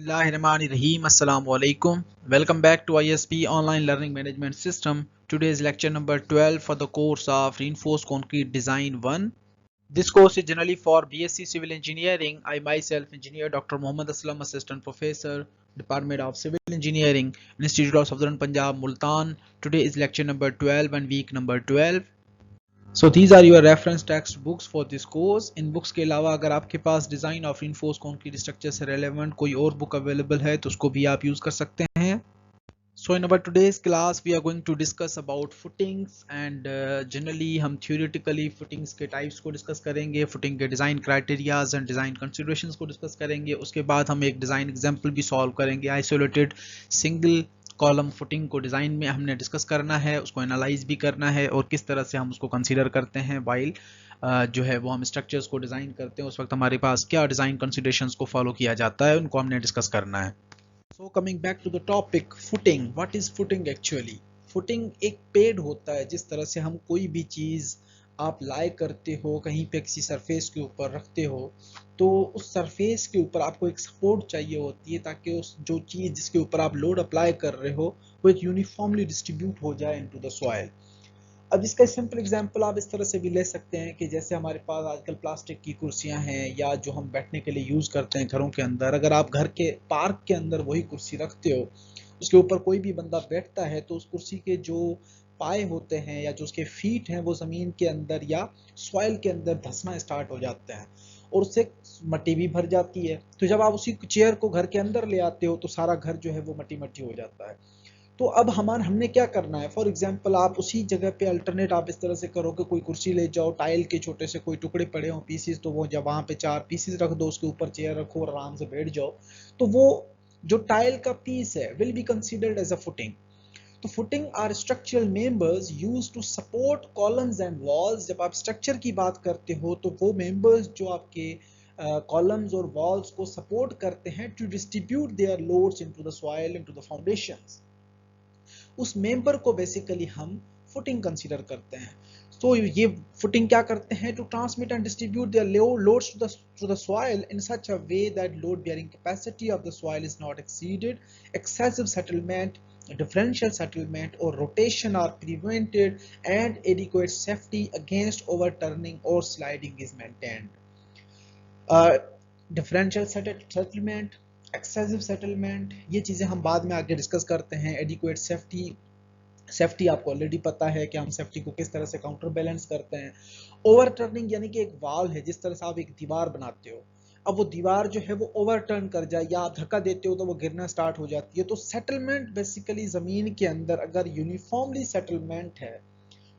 Bismillahirrahmanirrahim. Assalamu alaikum. Welcome back to ISP Online Learning Management System. Today is lecture number 12 for the course of Reinforced Concrete Design 1. This course is generally for BSc Civil Engineering. I myself, Engineer Dr. Mohammad Aslam, Assistant Professor, Department of Civil Engineering, Institute of Southern Punjab, Multan. Today is lecture number 12 and week number 12. So these are your reference text books for this course. इन books के अलावा अगर आपके पास design of reinforced concrete structure से relevant कोई और book available है तो उसको भी आप यूज़ कर सकते हैं। So in our today's class we are going to discuss about footings and generally हम थ्योरेटिकली फुटिंग्स के टाइप्स को डिस्कस करेंगे, फुटिंग के design criterias and design considerations को डिस्कस करेंगे। उसके बाद हम एक डिज़ाइन एग्जाम्पल भी सॉल्व करेंगे। आइसोलेटेड सिंगल कॉलम फुटिंग को डिज़ाइन में हमने डिस्कस करना है, उसको एनालाइज भी करना है और किस तरह से हम उसको कंसीडर करते हैं वाइल जो है वो हम स्ट्रक्चर्स को डिज़ाइन करते हैं उस वक्त हमारे पास क्या डिज़ाइन कंसिडरेशंस को फॉलो किया जाता है, उनको हमने डिस्कस करना है। So coming back to the topic footing, what is footing actually. Footing एक पेड होता है, जिस तरह से हम कोई भी चीज़ आप लाई करते हो कहीं पे किसी सरफेस के ऊपर रखते हो तो उस सरफेस के ऊपर आपको एक सपोर्ट चाहिए होती है ताकि उस जो चीज़ जिसके ऊपर आप लोड अप्लाई कर रहे हो वो एक यूनिफॉर्मली डिस्ट्रीब्यूट हो जाए इनटू द सॉइल। अब इसका सिंपल एग्जांपल आप इस तरह से भी ले सकते हैं कि जैसे हमारे पास आजकल प्लास्टिक की कुर्सियां हैं या जो हम बैठने के लिए यूज़ करते हैं घरों के अंदर, अगर आप घर के पार्क के अंदर वही कुर्सी रखते हो, उसके ऊपर कोई भी बंदा बैठता है तो उस कुर्सी के जो पाए होते हैं या जो उसके फीट हैं वो ज़मीन के अंदर या सॉइल के अंदर धंसना स्टार्ट हो जाते हैं और उससे मट्टी भी भर जाती है। तो जब आप उसी चेयर को घर के अंदर ले आते हो तो सारा घर जो है वो मट्टी मट्टी हो जाता है। तो अब हमने क्या करना है, फॉर एग्जाम्पल आप उसी जगह पे अल्टरनेट आप इस तरह से करो कि कोई कुर्सी ले जाओ, टाइल के छोटे से कोई टुकड़े पड़े हों पीसीज, तो वो जब वहाँ पे 4 पीसीज रख दो, उसके ऊपर चेयर रखो और आराम से बैठ जाओ, तो वो जो टाइल का पीस है will be considered as a footing. तो footing are structural members used to support columns and walls. जब आप स्ट्रक्चर की बात करते हो तो वो मेंबर्स जो आपके कॉलम्स और वॉल्स को सपोर्ट करते हैं to distribute their loads into the soil, into the foundations, उस मेंबर को बेसिकली हम फुटिंग कंसीडर करते हैं। तो ये फुटिंग क्या करते हैं, to transmit and distribute their loads to the soil in such a way that load bearing capacity of the soil is not exceeded, excessive settlement, differential settlement or rotation are prevented, and adequate safety against overturning or sliding is maintained. Differential settlement, excessive settlement, ये चीज़ें हम बाद में आगे discuss करते हैं। Adequate safety, safety आपको already पता है कि हम सेफ्टी को किस तरह से काउंटर बैलेंस करते हैं। ओवरटर्निंग यानी कि एक वाल है, जिस तरह से आप एक दीवार बनाते हो, अब वो दीवार जो है वो ओवरटर्न कर जाए या आप धक्का देते हो तो वो गिरना स्टार्ट हो जाती है। तो सेटलमेंट बेसिकली ज़मीन के अंदर अगर यूनिफॉर्मली सेटलमेंट है,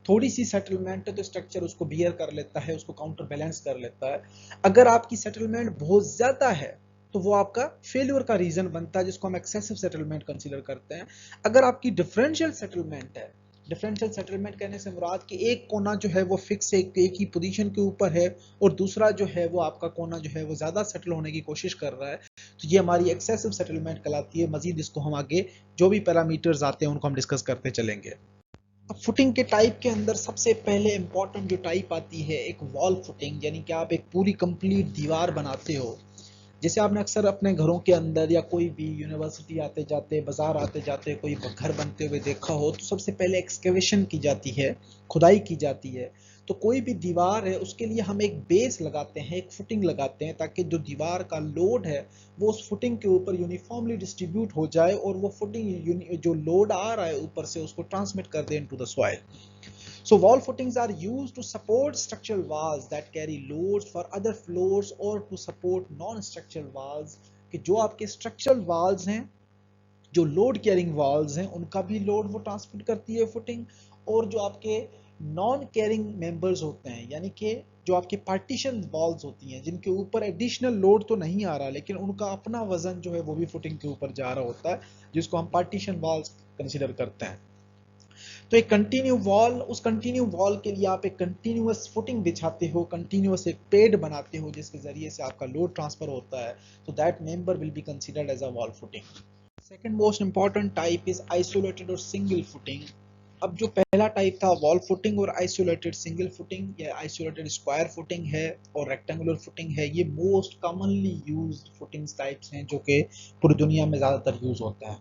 थोड़ी सी सेटलमेंट है तो स्ट्रक्चर उसको बियर कर लेता है, उसको काउंटर बैलेंस कर लेता है। अगर आपकी सेटलमेंट बहुत ज़्यादा है तो वो आपका फेल्यूर का रीज़न बनता है, जिसको हम एक्सेसिव सेटलमेंट कंसीडर करते हैं। अगर आपकी डिफरेंशियल सेटलमेंट है, डिफरेंशियल सेटलमेंट कहने से मुराद कि एक कोना जो है वो फिक्स एक ही पोजीशन के ऊपर है और दूसरा जो है वो आपका कोना जो है वो ज़्यादा सेटल होने की कोशिश कर रहा है, तो ये हमारी एक्सेसिव सेटलमेंट कहलाती है। मजीद इसको हम आगे जो भी पैरामीटर्स आते हैं उनको हम डिस्कस करते चलेंगे। अब फुटिंग के टाइप के अंदर सबसे पहले इंपॉर्टेंट जो टाइप आती है एक वॉल फुटिंग, यानी कि आप एक पूरी कंप्लीट दीवार बनाते हो। जैसे आपने अक्सर अपने घरों के अंदर या कोई भी यूनिवर्सिटी आते जाते, बाजार आते जाते कोई घर बनते हुए देखा हो, तो सबसे पहले एक्सकेवेशन की जाती है, खुदाई की जाती है। तो कोई भी दीवार है उसके लिए हम एक बेस लगाते हैं, एक फुटिंग लगाते हैं, ताकि जो दीवार का लोड है वो उस फुटिंग के ऊपर यूनिफॉर्मली डिस्ट्रीब्यूट हो जाए और वो फुटिंग जो लोड आ रहा है ऊपर से उसको ट्रांसमिट कर दे into the soil. So wall footings are used to support structural walls that carry loads for other floors or to support non-structural walls, कि जो आपके structural walls हैं, जो लोड कैरिंग वॉल्स हैं, उनका भी लोड वो ट्रांसमिट करती है फुटिंग, और जो आपके नॉन कैरिंग मेंबर्स होते हैं, यानी कि जो आपके पार्टीशन वॉल्स होती हैं जिनके ऊपर एडिशनल लोड तो नहीं आ रहा लेकिन उनका अपना वजन जो है वो भी फुटिंग के ऊपर जा रहा होता है, जिसको हम पार्टीशन वॉल्स कंसीडर करते हैं। तो एक कंटिन्यू वॉल, उस कंटिन्यू वॉल के लिए आप एक कंटिन्यूअस फुटिंग बिछाते हो, कंटिन्यूअस एक पेड बनाते हो जिसके जरिए से आपका लोड ट्रांसफर होता है, तो that member will be considered as a wall footing. Second most important type is isolated और सिंगल फुटिंग। अब जो पहला टाइप था वॉल फुटिंग और आइसोलेटेड सिंगल फुटिंग या आइसोलेटेड स्क्वायर फुटिंग है और रेक्टेंगुलर फुटिंग है, ये most commonly used footings types हैं जो कि पूरी दुनिया में ज़्यादातर यूज होते हैं।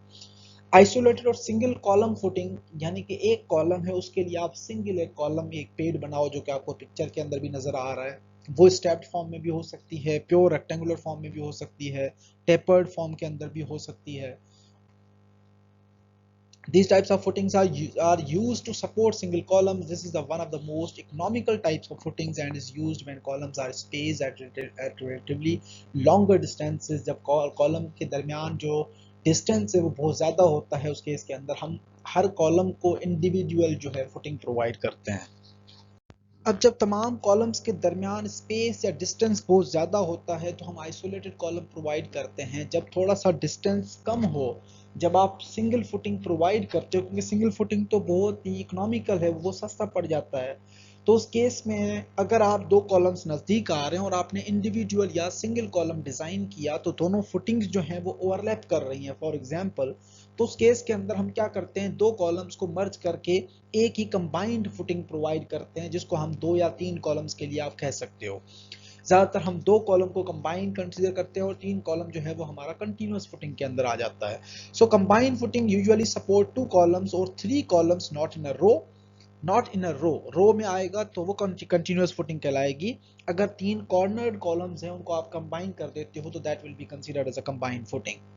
आइसोलेटेड और सिंगल कॉलम फुटिंग यानी कि एक कॉलम है उसके लिए आप सिंगल एक कॉलम में एक पेड़ बनाओ, जो कि आपको पिक्चर के अंदर भी नजर आ रहा है। वो स्टेप्ड फॉर्म में भी हो सकती है, प्योर रेक्टेंगुलर फॉर्म में भी हो सकती है, टेपर्ड फॉर्म के अंदर भी हो सकती है। These types of footings are used to support single columns. This is the one of the most economical types of footings and is used when columns are spaced at relatively longer distances. जब column के दरमियान जो distance है वो बहुत ज़्यादा होता है, उस केस के अंदर हम हर कॉलम को इंडिविजुअल जो है फुटिंग प्रोवाइड करते हैं। अब जब तमाम कॉलम्स के दरमियान स्पेस या डिस्टेंस बहुत ज़्यादा होता है तो हम आइसोलेटेड कॉलम प्रोवाइड करते हैं। जब थोड़ा सा डिस्टेंस कम हो, जब आप सिंगल फुटिंग प्रोवाइड करते हो, क्योंकि सिंगल फुटिंग तो बहुत ही इकोनॉमिकल है, वो सस्ता पड़ जाता है, तो उस केस में अगर आप दो कॉलम्स नज़दीक आ रहे हैं और आपने इंडिविजुअल या सिंगल कॉलम डिज़ाइन किया तो दोनों फुटिंग्स जो हैं वो ओवरलैप कर रही हैं फॉर एग्जांपल, तो उस केस के अंदर हम क्या करते हैं, दो कॉलम्स को मर्ज करके एक ही कंबाइंड फुटिंग प्रोवाइड करते हैं, जिसको हम दो या तीन कॉलम्स के लिए आप कह सकते हो। ज़्यादातर हम दो कॉलम को कंबाइन कंसीडर करते हैं और तीन कॉलम जो है वो हमारा कंटिन्यूअस फुटिंग के अंदर आ जाता है। So combined footing usually support two columns और three columns not in a row. Not in a row में आएगा तो वो कंटिन्यूअस फुटिंग कहलाएगी। अगर तीन कॉर्नर्ड कॉलम्स हैं उनको आप कंबाइन कर देते हो तो that will be considered as a combined footing.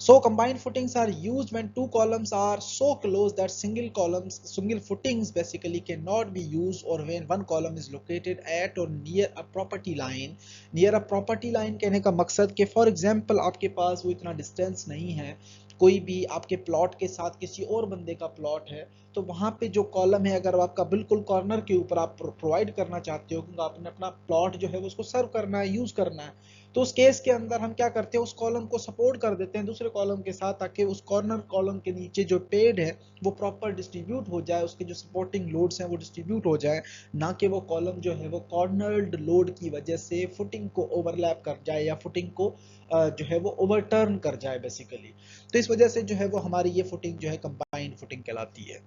So combined footings are used when two columns are so close that single footings basically cannot be used, or when one column is located at or near a property line. Near a property line कहने का मकसद कि for example आपके पास वो इतना distance नहीं है, कोई भी आपके प्लॉट के साथ किसी और बंदे का प्लॉट है, तो वहाँ पे जो कॉलम है अगर आपका बिल्कुल कॉर्नर के ऊपर आप प्रोवाइड करना चाहते हो, क्योंकि आपने अपना प्लॉट जो है वो उसको सर्व करना है, यूज करना है, तो उस केस के अंदर हम क्या करते हैं, उस कॉलम को सपोर्ट कर देते हैं दूसरे कॉलम के साथ, ताकि उस कॉर्नर कॉलम के नीचे जो पेड़ है वो प्रॉपर डिस्ट्रीब्यूट हो जाए, उसके जो सपोर्टिंग लोड्स हैं वो डिस्ट्रीब्यूट हो जाए, ना कि वो कॉलम जो है वो कॉर्नर्ड लोड की वजह से फुटिंग को ओवरलैप कर जाए या फुटिंग को जो है वो ओवरटर्न कर जाए बेसिकली। तो इस वजह से जो है वो हमारी ये फुटिंग जो है कंबाइंड फुटिंग कहलाती है।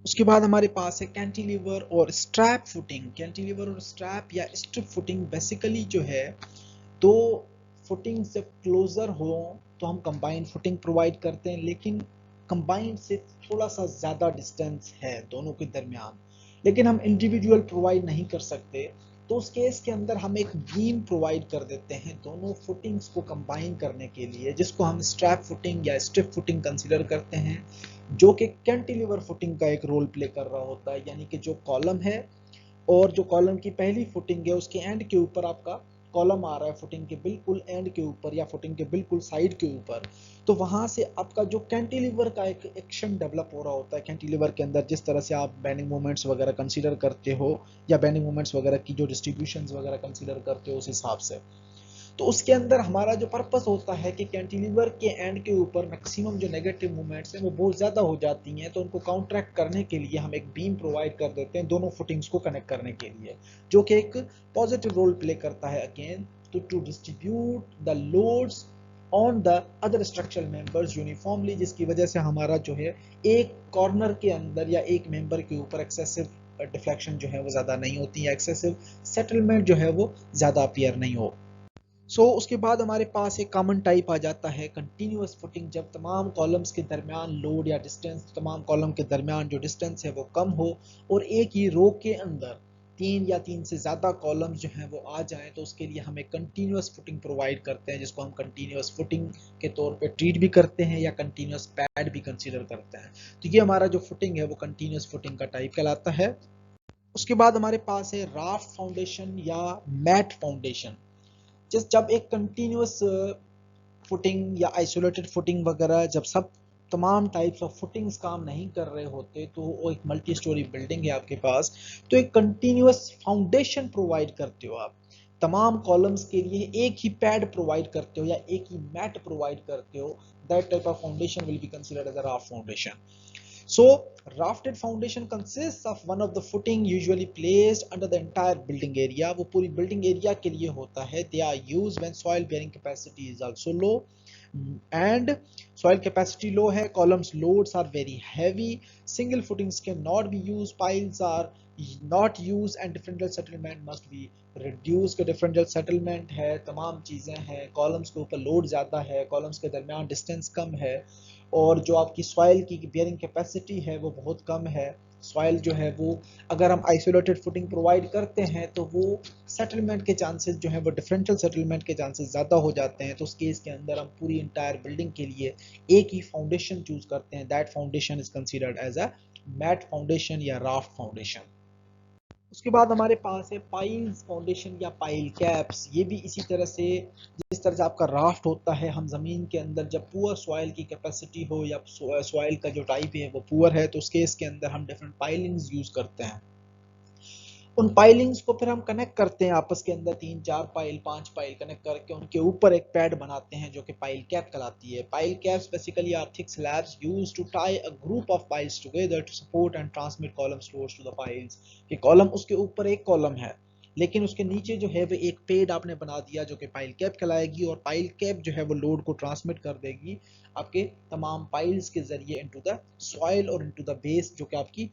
उसके बाद हमारे पास है कैंटिलीवर और स्ट्रैप फुटिंग। कैंटिलीवर और स्ट्रैप या स्ट्रिप फुटिंग बेसिकली जो है, दो फुटिंग जब क्लोजर हो तो हम कंबाइंड फुटिंग प्रोवाइड करते हैं, लेकिन कंबाइंड से थोड़ा सा ज़्यादा डिस्टेंस है दोनों के दरमियान, लेकिन हम इंडिविजुअल प्रोवाइड नहीं कर सकते, तो उस केस के अंदर हम एक बीम प्रोवाइड कर देते हैं दोनों फुटिंग्स को कंबाइन करने के लिए, जिसको हम स्ट्रैप फुटिंग या स्ट्रिप फुटिंग कंसीडर करते हैं, जो कि कैंटिलीवर फुटिंग का एक रोल प्ले कर रहा होता है। यानी कि जो कॉलम है और जो कॉलम की पहली फुटिंग है उसके एंड के ऊपर आपका कॉलम आ रहा है, फुटिंग के बिल्कुल एंड के ऊपर या फुटिंग के बिल्कुल साइड के ऊपर, तो वहां से आपका जो कैंटिलीवर का एक एक्शन डेवलप हो रहा होता है। कैंटिलीवर के अंदर जिस तरह से आप बेंडिंग मोमेंट्स वगैरह कंसीडर करते हो या बेंडिंग मोमेंट्स वगैरह की जो डिस्ट्रीब्यूशंस वगैरह कंसीडर करते हो उस हिसाब से, तो उसके अंदर हमारा जो पर्पस होता है कि कैंटिलीवर के एंड के ऊपर मैक्सिमम जो नेगेटिव मूवमेंट्स हैं वो बहुत ज़्यादा हो जाती हैं, तो उनको काउंटरैक्ट करने के लिए हम एक बीम प्रोवाइड कर देते हैं दोनों फुटिंग्स को कनेक्ट करने के लिए, जो कि एक पॉजिटिव रोल प्ले करता है again to distribute the loads on the other structural members uniformly, जिसकी वजह से हमारा जो है एक कॉर्नर के अंदर या एक मेंबर के ऊपर एक्सेसिव डिफ्लेक्शन जो है वो ज़्यादा नहीं होती, या एक्सेसिव सेटलमेंट जो है वो ज़्यादा अपीयर नहीं हो। उसके बाद हमारे पास एक कॉमन टाइप आ जाता है कंटिन्यूअस फुटिंग। जब तमाम कॉलम्स के दरमियान लोड या डिस्टेंस, तमाम कॉलम के दरमियान जो डिस्टेंस है वो कम हो और एक ही रो के अंदर तीन या तीन से ज़्यादा कॉलम्स जो हैं वो आ जाएं, तो उसके लिए हम एक कंटिन्यूअस फुटिंग प्रोवाइड करते हैं, जिसको हम कंटिन्यूअस फुटिंग के तौर पे ट्रीट भी करते हैं या कंटिन्यूअस पैड भी कंसीडर करते हैं। तो ये हमारा जो फुटिंग है वो कंटिन्यूअस फुटिंग का टाइप कहलाता है। उसके बाद हमारे पास है राफ्ट फाउंडेशन या मैट फाउंडेशन। जब एक कंटिन्यूअस फुटिंग या आइसोलेटेड फुटिंग वगैरह, जब सब तमाम टाइप्स ऑफ फुटिंग्स काम नहीं कर रहे होते, तो वो एक मल्टी स्टोरी बिल्डिंग है आपके पास, तो एक कंटिन्यूअस फाउंडेशन प्रोवाइड करते हो आप तमाम कॉलम्स के लिए, एक ही पैड प्रोवाइड करते हो या एक ही मैट प्रोवाइड करते हो, that type of foundation will be considered as a raft foundation. So rafted foundation consists of one of the footing usually placed under the entire building area. वो पूरी building area के लिए होता है. They are used when soil bearing capacity is also low and soil capacity low है. Columns loads are very heavy. Single footings cannot be used. Piles are not used and differential settlement must be reduced. differential settlement है, तमाम चीज़ें हैं. Columns के ऊपर load ज़्यादा है, columns के दरमियान distance कम है और जो आपकी सॉइल की बेयरिंग कैपेसिटी है वो बहुत कम है. सॉइल जो है वो अगर हम आइसोलेटेड फुटिंग प्रोवाइड करते हैं तो वो सेटलमेंट के चांसेस जो है वो डिफरेंशियल सेटलमेंट के चांसेस ज़्यादा हो जाते हैं. तो उस केस के अंदर हम पूरी इंटायर बिल्डिंग के लिए एक ही फाउंडेशन चूज करते हैं. That foundation is considered as a mat foundation या राफ्ट फाउंडेशन. उसके बाद हमारे पास है पाइल्स फाउंडेशन या पाइल कैप्स. ये भी इसी तरह से जिस तरह से आपका राफ्ट होता है, हम ज़मीन के अंदर जब पुअर सॉइल की कैपेसिटी हो या सॉइल का जो टाइप है वो पुअर है तो उस केस के अंदर हम डिफरेंट पाइलिंग्स यूज़ करते हैं. उन पाइलिंग्स को फिर हम कनेक्ट करते हैं आपस के अंदर 3-4 पाइल 5 पाइल कनेक्ट करके उनके ऊपर एक पैड बनाते हैं जो कि पाइल कैप कहलाती है. Pile caps basically are thick slabs used to tie a group of piles together to support and transmit column stores to the piles. कि कॉलम उसके ऊपर एक कॉलम है लेकिन उसके नीचे जो है वो एक पेड आपने बना दिया जो कि पाइल कैप कहलाएगी और पाइल कैप जो है वो लोड को ट्रांसमिट कर देगी आपके तमाम पाइल्स के जरिए इनटू द सॉइल और इनटू द बेस, जो कि आपकी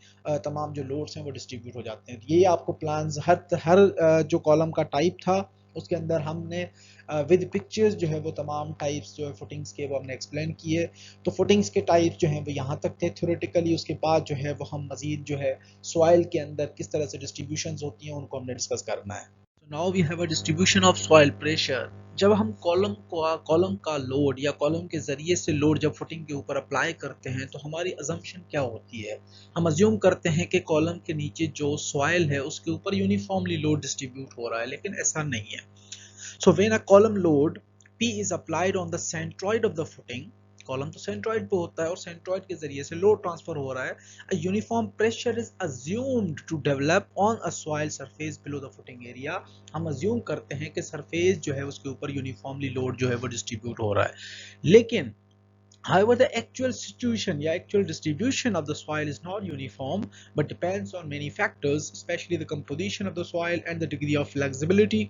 तमाम जो लोड्स हैं वो डिस्ट्रीब्यूट हो जाते हैं. ये आपको प्लान्स हर जो कॉलम का टाइप था उसके अंदर हमने विद पिक्चर्स जो है वो तमाम टाइप्स जो है फुटिंग्स के वो हमने एक्सप्लेन किए. तो फुटिंग्स के टाइप्स जो हैं वो यहाँ तक थे थ्योरेटिकली. उसके बाद जो है वो हम मजीद जो है सॉइल के अंदर किस तरह से डिस्ट्रीब्यूशंस होती हैं उनको हमने डिस्कस करना है. So now we have a distribution of soil pressure. जब हम कॉलम का लोड या कॉलम के जरिए से लोड जब फुटिंग के ऊपर अप्लाई करते हैं तो हमारी अजम्पशन क्या होती है. हम अज्यूम करते हैं कि कॉलम के नीचे जो सॉइल है उसके ऊपर यूनिफॉर्मली लोड डिस्ट्रीब्यूट हो रहा है, लेकिन ऐसा नहीं है. So when a column load P is applied on the centroid of the footing, column तो सेंट्रॉइड पे होता है और सेंट्रॉइड के जरिए से लोड ट्रांसफर हो रहा है. A uniform pressure is assumed to develop on a soil surface below the footing area. हम अज्यूम करते हैं कि सरफेस जो है उसके ऊपर यूनिफॉर्मली लोड जो है वो डिस्ट्रीब्यूट हो रहा है. लेकिन however the actual situation या actual distribution of the soil is not uniform but depends on many factors, especially the composition of the soil and the degree of flexibility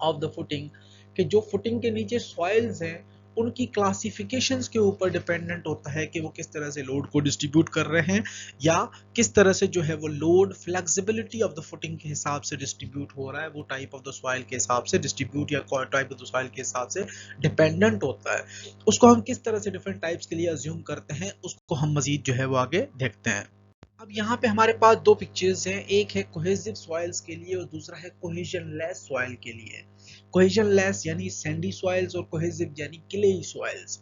of the footing. कि जो footing के नीचे soils हैं उनकी classifications के ऊपर dependent होता है कि वो किस तरह से लोड को डिस्ट्रीब्यूट कर रहे हैं या किस तरह से जो है वो load flexibility of the footing के हिसाब से डिस्ट्रीब्यूट हो रहा है. वो टाइप ऑफ द सॉइल के हिसाब से डिस्ट्रीब्यूट या टाइप ऑफ द सॉइल के हिसाब से डिपेंडेंट होता है. उसको हम किस तरह से डिफरेंट टाइप्स के लिए अज्यूम करते हैं उसको हम मजीद जो है वो आगे देखते हैं. अब यहाँ पे हमारे पास दो पिक्चर्स हैं. एक है कोहेसिव सॉइल्स के लिए और दूसरा है कोहेजनलेस सॉइल के लिए. कोहेजनलेस यानी सैंडी सॉइल्स और कोहेसिव यानी क्लेई सॉइल्स.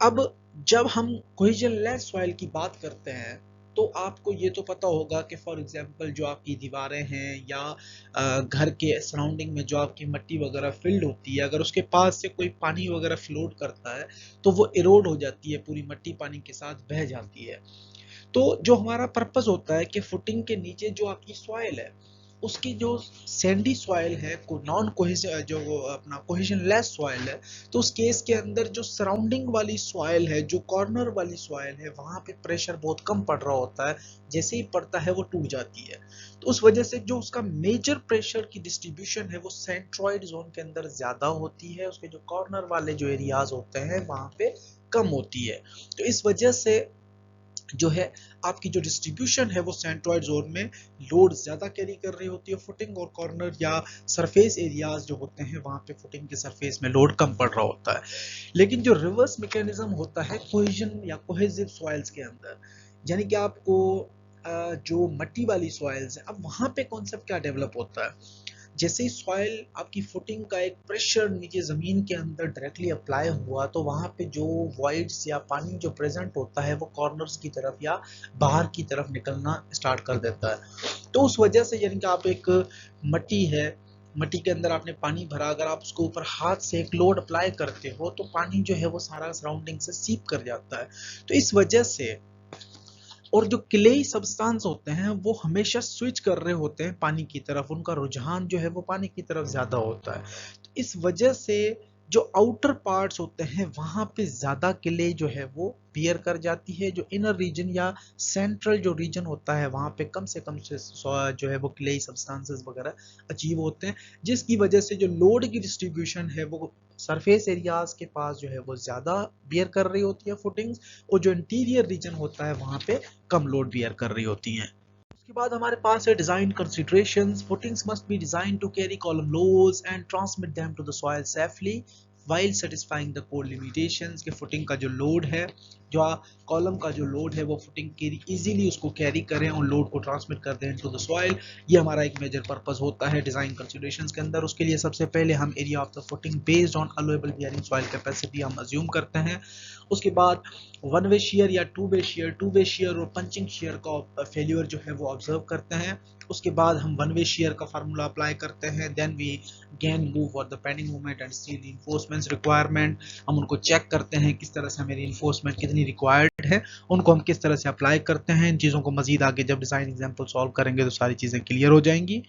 अब जब हम कोहेजनलेस सॉइल की बात करते हैं तो आपको ये तो पता होगा कि फॉर एग्जांपल जो आपकी दीवारें हैं या घर के सराउंडिंग में जो आपकी मिट्टी वगैरह फिल्ड होती है, अगर उसके पास से कोई पानी वगैरह फ्लोट करता है तो वो इरोड हो जाती है, पूरी मिट्टी पानी के साथ बह जाती है. तो जो हमारा पर्पस होता है कि फुटिंग के नीचे जो आपकी सॉइल है उसकी जो सैंडी सॉइल है नॉन कोहेसिव जो अपना कोहेजनलेस सॉइल है तो उस केस के अंदर जो सराउंडिंग वाली सॉइल है, जो कॉर्नर वाली सॉइल है, वहाँ पे प्रेशर बहुत कम पड़ रहा होता है. जैसे ही पड़ता है वो टूट जाती है. तो उस वजह से जो उसका मेजर प्रेशर की डिस्ट्रीब्यूशन है वो सेंट्रॉइड जोन के अंदर ज्यादा होती है. उसके जो कॉर्नर वाले जो एरियाज होते हैं वहाँ पे कम होती है. तो इस वजह से जो है आपकी जो डिस्ट्रीब्यूशन है वो सेंट्रॉइड जोन में लोड ज्यादा कैरी कर रही होती है फुटिंग, और कॉर्नर या सरफेस एरियाज जो होते हैं वहां पे फुटिंग के सरफेस में लोड कम पड़ रहा होता है. लेकिन जो रिवर्स मैकेनिज्म होता है कोहेजन या कोहेसिव सॉइल्स के अंदर, यानी कि आपको जो मट्टी वाली सॉइल्स है, अब वहां पे कॉन्सेप्ट क्या डेवलप होता है. जैसे ही सॉइल आपकी फुटिंग का एक प्रेशर नीचे जमीन के अंदर डायरेक्टली अप्लाई हुआ तो वहां पे जो वॉइड्स या पानी जो प्रेजेंट होता है वो कॉर्नर्स की तरफ या बाहर की तरफ निकलना स्टार्ट कर देता है. तो उस वजह से यानी कि आप एक मट्टी है, मट्टी के अंदर आपने पानी भरा, अगर आप उसके ऊपर हाथ से एक लोड अप्लाई करते हो तो पानी जो है वो सारा सराउंडिंग से सीप कर जाता है. तो इस वजह से और जो क्लेई सब्सटेंस होते हैं वो हमेशा स्विच कर रहे होते हैं पानी की तरफ, उनका रुझान जो है वो पानी की तरफ ज्यादा होता है. तो इस वजह से जो आउटर पार्ट्स होते हैं वहां पे ज्यादा क्ले जो है वो बियर कर जाती है, जो इनर रीजन या सेंट्रल जो रीजन होता है वहां पे कम से कम से जो है वो क्ले सब्सटेंसेस वगैरह अचीव होते हैं, जिसकी वजह से जो लोड की डिस्ट्रीब्यूशन है वो सरफेस एरियाज के पास जो है वो ज्यादा बियर कर रही होती है फुटिंग्स, और जो इंटीरियर रीजन होता है वहां पे कम लोड बियर कर रही होती हैं। उसके बाद हमारे पास है design considerations. Footings must be design to carry column loads and transmit them to the soil safely while satisfying the code limitations. के फुटिंग का जो लोड है, जो कॉलम का जो लोड है वो फुटिंग कैरी इजीली उसको कैरी करें और लोड को ट्रांसमिट कर दें टू द सॉइल। ये हमारा एक मेजर पर्पस होता है डिजाइन कंसीडरेशंस के अंदर। उसके लिए सबसे पहले हम area of the footing based on allowable bearing soil capacity हम अज्यूम करते हैं। उसके बाद वन वे शेयर या टू वे शेयर और पंचिंग शेयर का फेल्यूर जो है वो ऑब्जर्व करते हैं। उसके बाद हम वन वे शेयर का फार्मूला अप्लाई करते हैं। Then we gain move for the bending moment and see reinforcements requirement. हम उनको चेक करते हैं किस तरह से हमें रीइंफोर्समेंट कितनी रिक्वायर्ड है, उनको हम किस तरह से अप्लाई करते हैं। इन चीज़ों को मजीद आगे जब डिज़ाइन एग्जाम्पल सॉल्व करेंगे तो सारी चीज़ें क्लियर हो जाएंगी।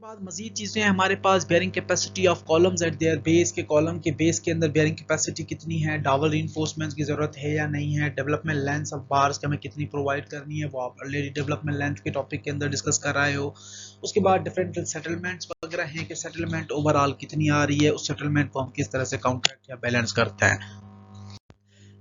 बाद मजीद चीजें हमारे पास bearing capacity of columns at their base, के कॉलम के बेस के अंदर बेयरिंग कैपेसिटी कितनी है, डबल रीइंफोर्समेंट्स की जरूरत है या नहीं है, डेवलपमेंट लेंथ ऑफ बार्स के हमें कितनी प्रोवाइड करनी है, वो आप ऑलरेडी डेवलपमेंट लेंथ के टॉपिक के अंदर डिस्कस कर रहे हो। उसके बाद डिफरेंट सेटलमेंट्स वगैरह हैं कि सेटलमेंट ओवरऑल कितनी आ रही है, उस सेटलमेंट को हम किस तरह से काउंटरैक्ट या बैलेंस करते हैं।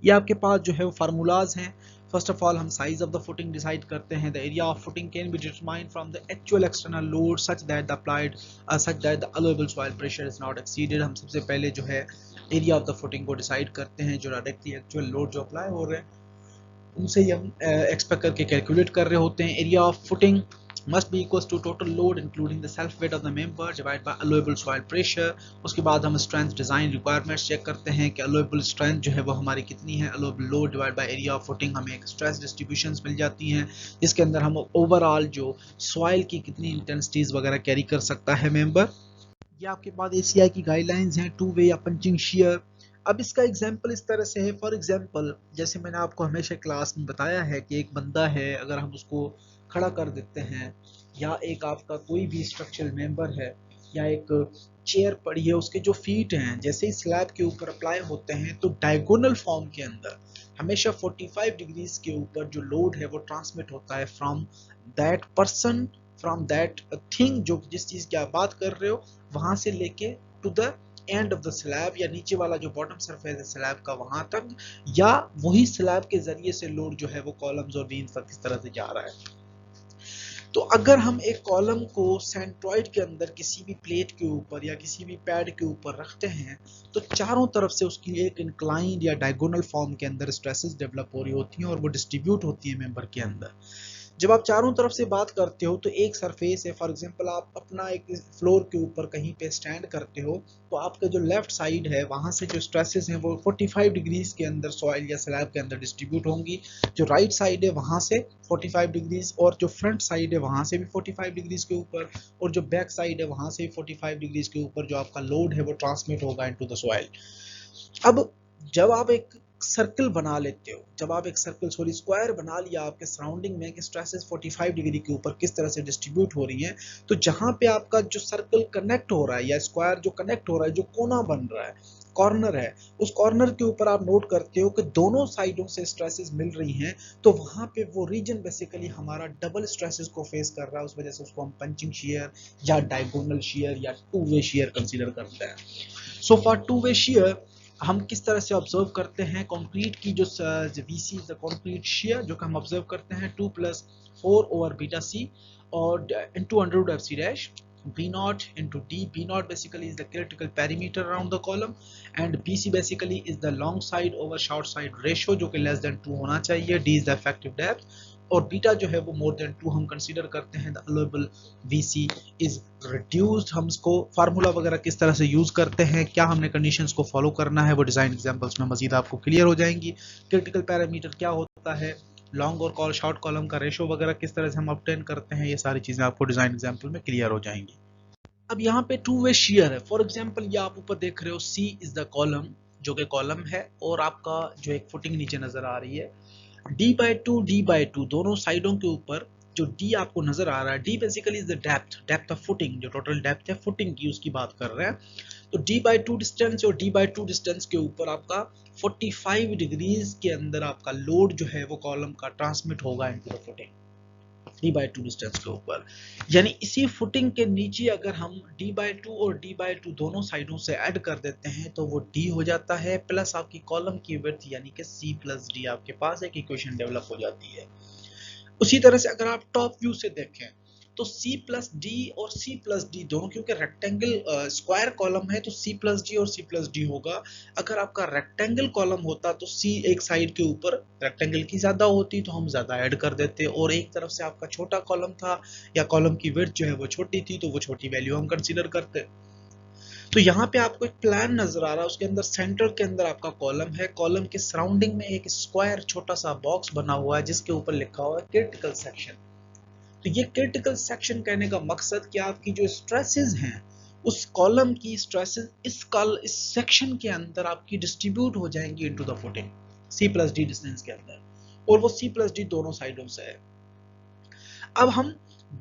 ये आपके पास जो है वो फार्मूलाज हैं। फर्स्ट ऑफ ऑल हम size of the footing decide करते हैं। The area of footing can be determined from the actual external load such that the allowable soil pressure is not exceeded. हम सबसे पहले जो है एरिया ऑफ द फुटिंग को decide करते हैं, जो डायरेक्टली एक्चुअल लोड जो अप्लाई हो रहे हैं उनसे ही हम एक्सपेक्ट करके कैलकुलेट कर रहे होते हैं। Area of footing must be equals to total load including the self weight of the member divided by allowable soil pressure। उसके बाद हम strength design requirements चेक करते हैं कि allowable strength जो है वो हमारी कितनी है। allowable load divided by area of footing हमें एक stress distributions मिल जाती हैं, जिसके अंदर हम overall जो soil की कितनी intensities वगैरह कैरी कर सकता है member। ये आपके पास ACI की गाइडलाइंस हैं, टू वे या पंचिंग शेयर। अब इसका एग्जाम्पल इस तरह से है, फॉर एग्जाम्पल जैसे मैंने आपको हमेशा क्लास में बताया है कि एक बंदा है, अगर हम उसको खड़ा कर देते हैं, या एक आपका कोई भी स्ट्रक्चरल मेंबर है, या एक चेयर पड़ी है, उसके जो फीट हैं जैसे ही स्लैब के ऊपर अप्लाई होते हैं तो डायगोनल फॉर्म के अंदर हमेशा 45 डिग्रीज के ऊपर जो लोड है वो ट्रांसमिट होता है from that person, from that thing, जो जिस चीज की आप बात कर रहे हो वहां से लेके to the end of the slab, या नीचे वाला जो बॉटम सरफेस है स्लैब का वहां तक, या वही स्लैब के जरिए से लोड जो है वो कॉलम्स और बीम्स तक किस तरह से जा रहा है। तो अगर हम एक कॉलम को सेंट्रॉइड के अंदर किसी भी प्लेट के ऊपर या किसी भी पैड के ऊपर रखते हैं तो चारों तरफ से उसकी एक इंक्लाइंड या डायगोनल फॉर्म के अंदर स्ट्रेसेस डेवलप हो रही होती हैं और वो डिस्ट्रीब्यूट होती है मेंबर के अंदर। जब आप चारों तरफ से बात करते हो तो एक सरफेस है, फॉर एग्जांपल आप अपना एक फ्लोर के ऊपर कहीं पे स्टैंड करते हो तो आपका जो लेफ्ट साइड है वहां से जो स्ट्रेसेस हैं वो 45 डिग्रीज के अंदर सॉइल या स्लैब के अंदर डिस्ट्रीब्यूट होंगी। जो राइट साइड है वहां से 45 डिग्रीज, और जो फ्रंट साइड है वहां से भी 45 डिग्रीज के ऊपर, और जो बैक साइड है वहां से भी 45 डिग्रीज के ऊपर जो आपका लोड है वो ट्रांसमिट होगा इनटू द सॉइल। अब जब आप एक सर्कल बना लेते हो, जब आप एक सर्कल स्क्वायर बना लिया आपके सराउंडिंग में कि स्ट्रेसेस 45 डिग्री के ऊपर किस तरह से डिस्ट्रीब्यूट हो रही हैं, तो जहां पे आपका जो सर्कल कनेक्ट हो रहा है या स्क्वायर जो कनेक्ट हो रहा है, जो कोना बन रहा है, कॉर्नर है, उस कॉर्नर के ऊपर आप नोट करते हो कि दोनों साइडों से स्ट्रेसेस मिल रही हैं, तो वहां पे वो रीजन बेसिकली हमारा डबल स्ट्रेसेस को फेस कर रहा है। उस वजह से उसको हम पंचिंग शेयर या डायगोनल शेयर या टू वे शेयर कंसीडर करते हैं। So for to way share हम किस तरह से ऑब्जर्व करते हैं कंक्रीट की जो VC is the concrete share, जो कि हम ऑब्जर्व करते हैं 2 + 4 over बीटा C और into under root FC dash B0 into D। B0 basically is the critical perimeter around the column and BC basically is the long side over short side ratio जो कि less than 2 होना चाहिए। D is the effective depth और beta जो है वो more than 2 हम consider करते हैं। the allowable VC is reduced। हम इसको फार्मूला वगैरह किस तरह से यूज करते हैं, क्या हमने कंडीशंस को फॉलो करना है, वो डिजाइन एग्जांपल्स में मजीद आपको क्लियर हो जाएंगी। क्रिटिकल पैरामीटर क्या होता है, लॉन्ग और शॉर्ट कॉलम का रेशो वगैरह किस तरह से हम ऑब्टेन करते हैं, ये सारी चीजें आपको डिजाइन एग्जांपल में क्लियर हो जाएंगी। अब यहाँ पे टू वे शेयर है। फॉर एग्जांपल ये आप ऊपर देख रहे हो C इज द कॉलम, जो कि कॉलम है, और आपका जो एक फुटिंग नीचे नजर आ रही है D/2 दोनों साइडों के ऊपर जो D आपको नजर आ रहा है, D basically is the depth of footing, जो टोटल डेप्थ है फुटिंग की उसकी बात कर रहे हैं। तो d/2 डिस्टेंस और d/2 डिस्टेंस के ऊपर आपका 45 डिग्रीज के अंदर आपका लोड जो है वो कॉलम का ट्रांसमिट होगा into the footing d/2 distance के ऊपर। यानी इसी फुटिंग के नीचे अगर हम d/2 और d/2 दोनों साइडों से ऐड कर देते हैं तो वो d हो जाता है, प्लस आपकी कॉलम की विड्थ यानी कि c प्लस d, आपके पास एक इक्वेशन डेवलप हो जाती है। उसी तरह से अगर आप टॉप व्यू से देखें तो C प्लस डी और C प्लस डी दोनों, क्योंकि रेक्टेंगल स्क्वायर कॉलम है तो C प्लस डी और C प्लस डी होगा। अगर आपका रेक्टेंगल कॉलम होता तो C एक साइड के ऊपर रेक्टेंगल की ज्यादा होती तो हम ज्यादा ऐड कर देते, और एक तरफ से आपका छोटा कॉलम था या कॉलम की विड्थ जो है वो छोटी थी तो वो छोटी वैल्यू हम कंसीडर करते। तो यहाँ पे आपको एक प्लान नजर आ रहा है, उसके अंदर सेंटर के अंदर आपका कॉलम है, कॉलम के सराउंडिंग में एक स्क्वायर छोटा सा बॉक्स बना हुआ है जिसके ऊपर लिखा हुआ है क्रिटिकल सेक्शन। तो ये क्रिटिकल सेक्शन कहने का मकसद कि आपकी जो स्ट्रेसेस हैं उस कॉलम की स्ट्रेसेस इस सेक्शन के अंदर आपकी डिस्ट्रीब्यूट हो जाएंगी into the footing C plus D distance के अंदर, और वो C प्लस डी दोनों साइडों से है। अब हम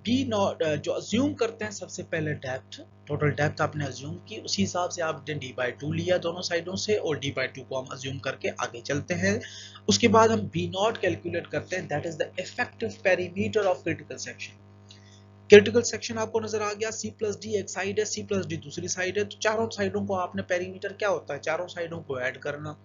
B नॉट जो अज्यूम करते हैं, सबसे पहले डेप्थ, टोटल डेप्थ आपने अज्यूम की, उसी हिसाब से आपने d/2 लिया दोनों साइडों से और d/2 को हम अज्यूम करके आगे चलते हैं। उसके बाद हम B नॉट कैलकुलेट करते हैं, that is the effective perimeter of critical section. Critical section आपको नजर आ गया, C प्लस डी एक साइड है, C प्लस डी दूसरी साइड है, तो चारों साइडों को आपने पेरीमीटर क्या होता है, चारों साइडों को ऐड करना।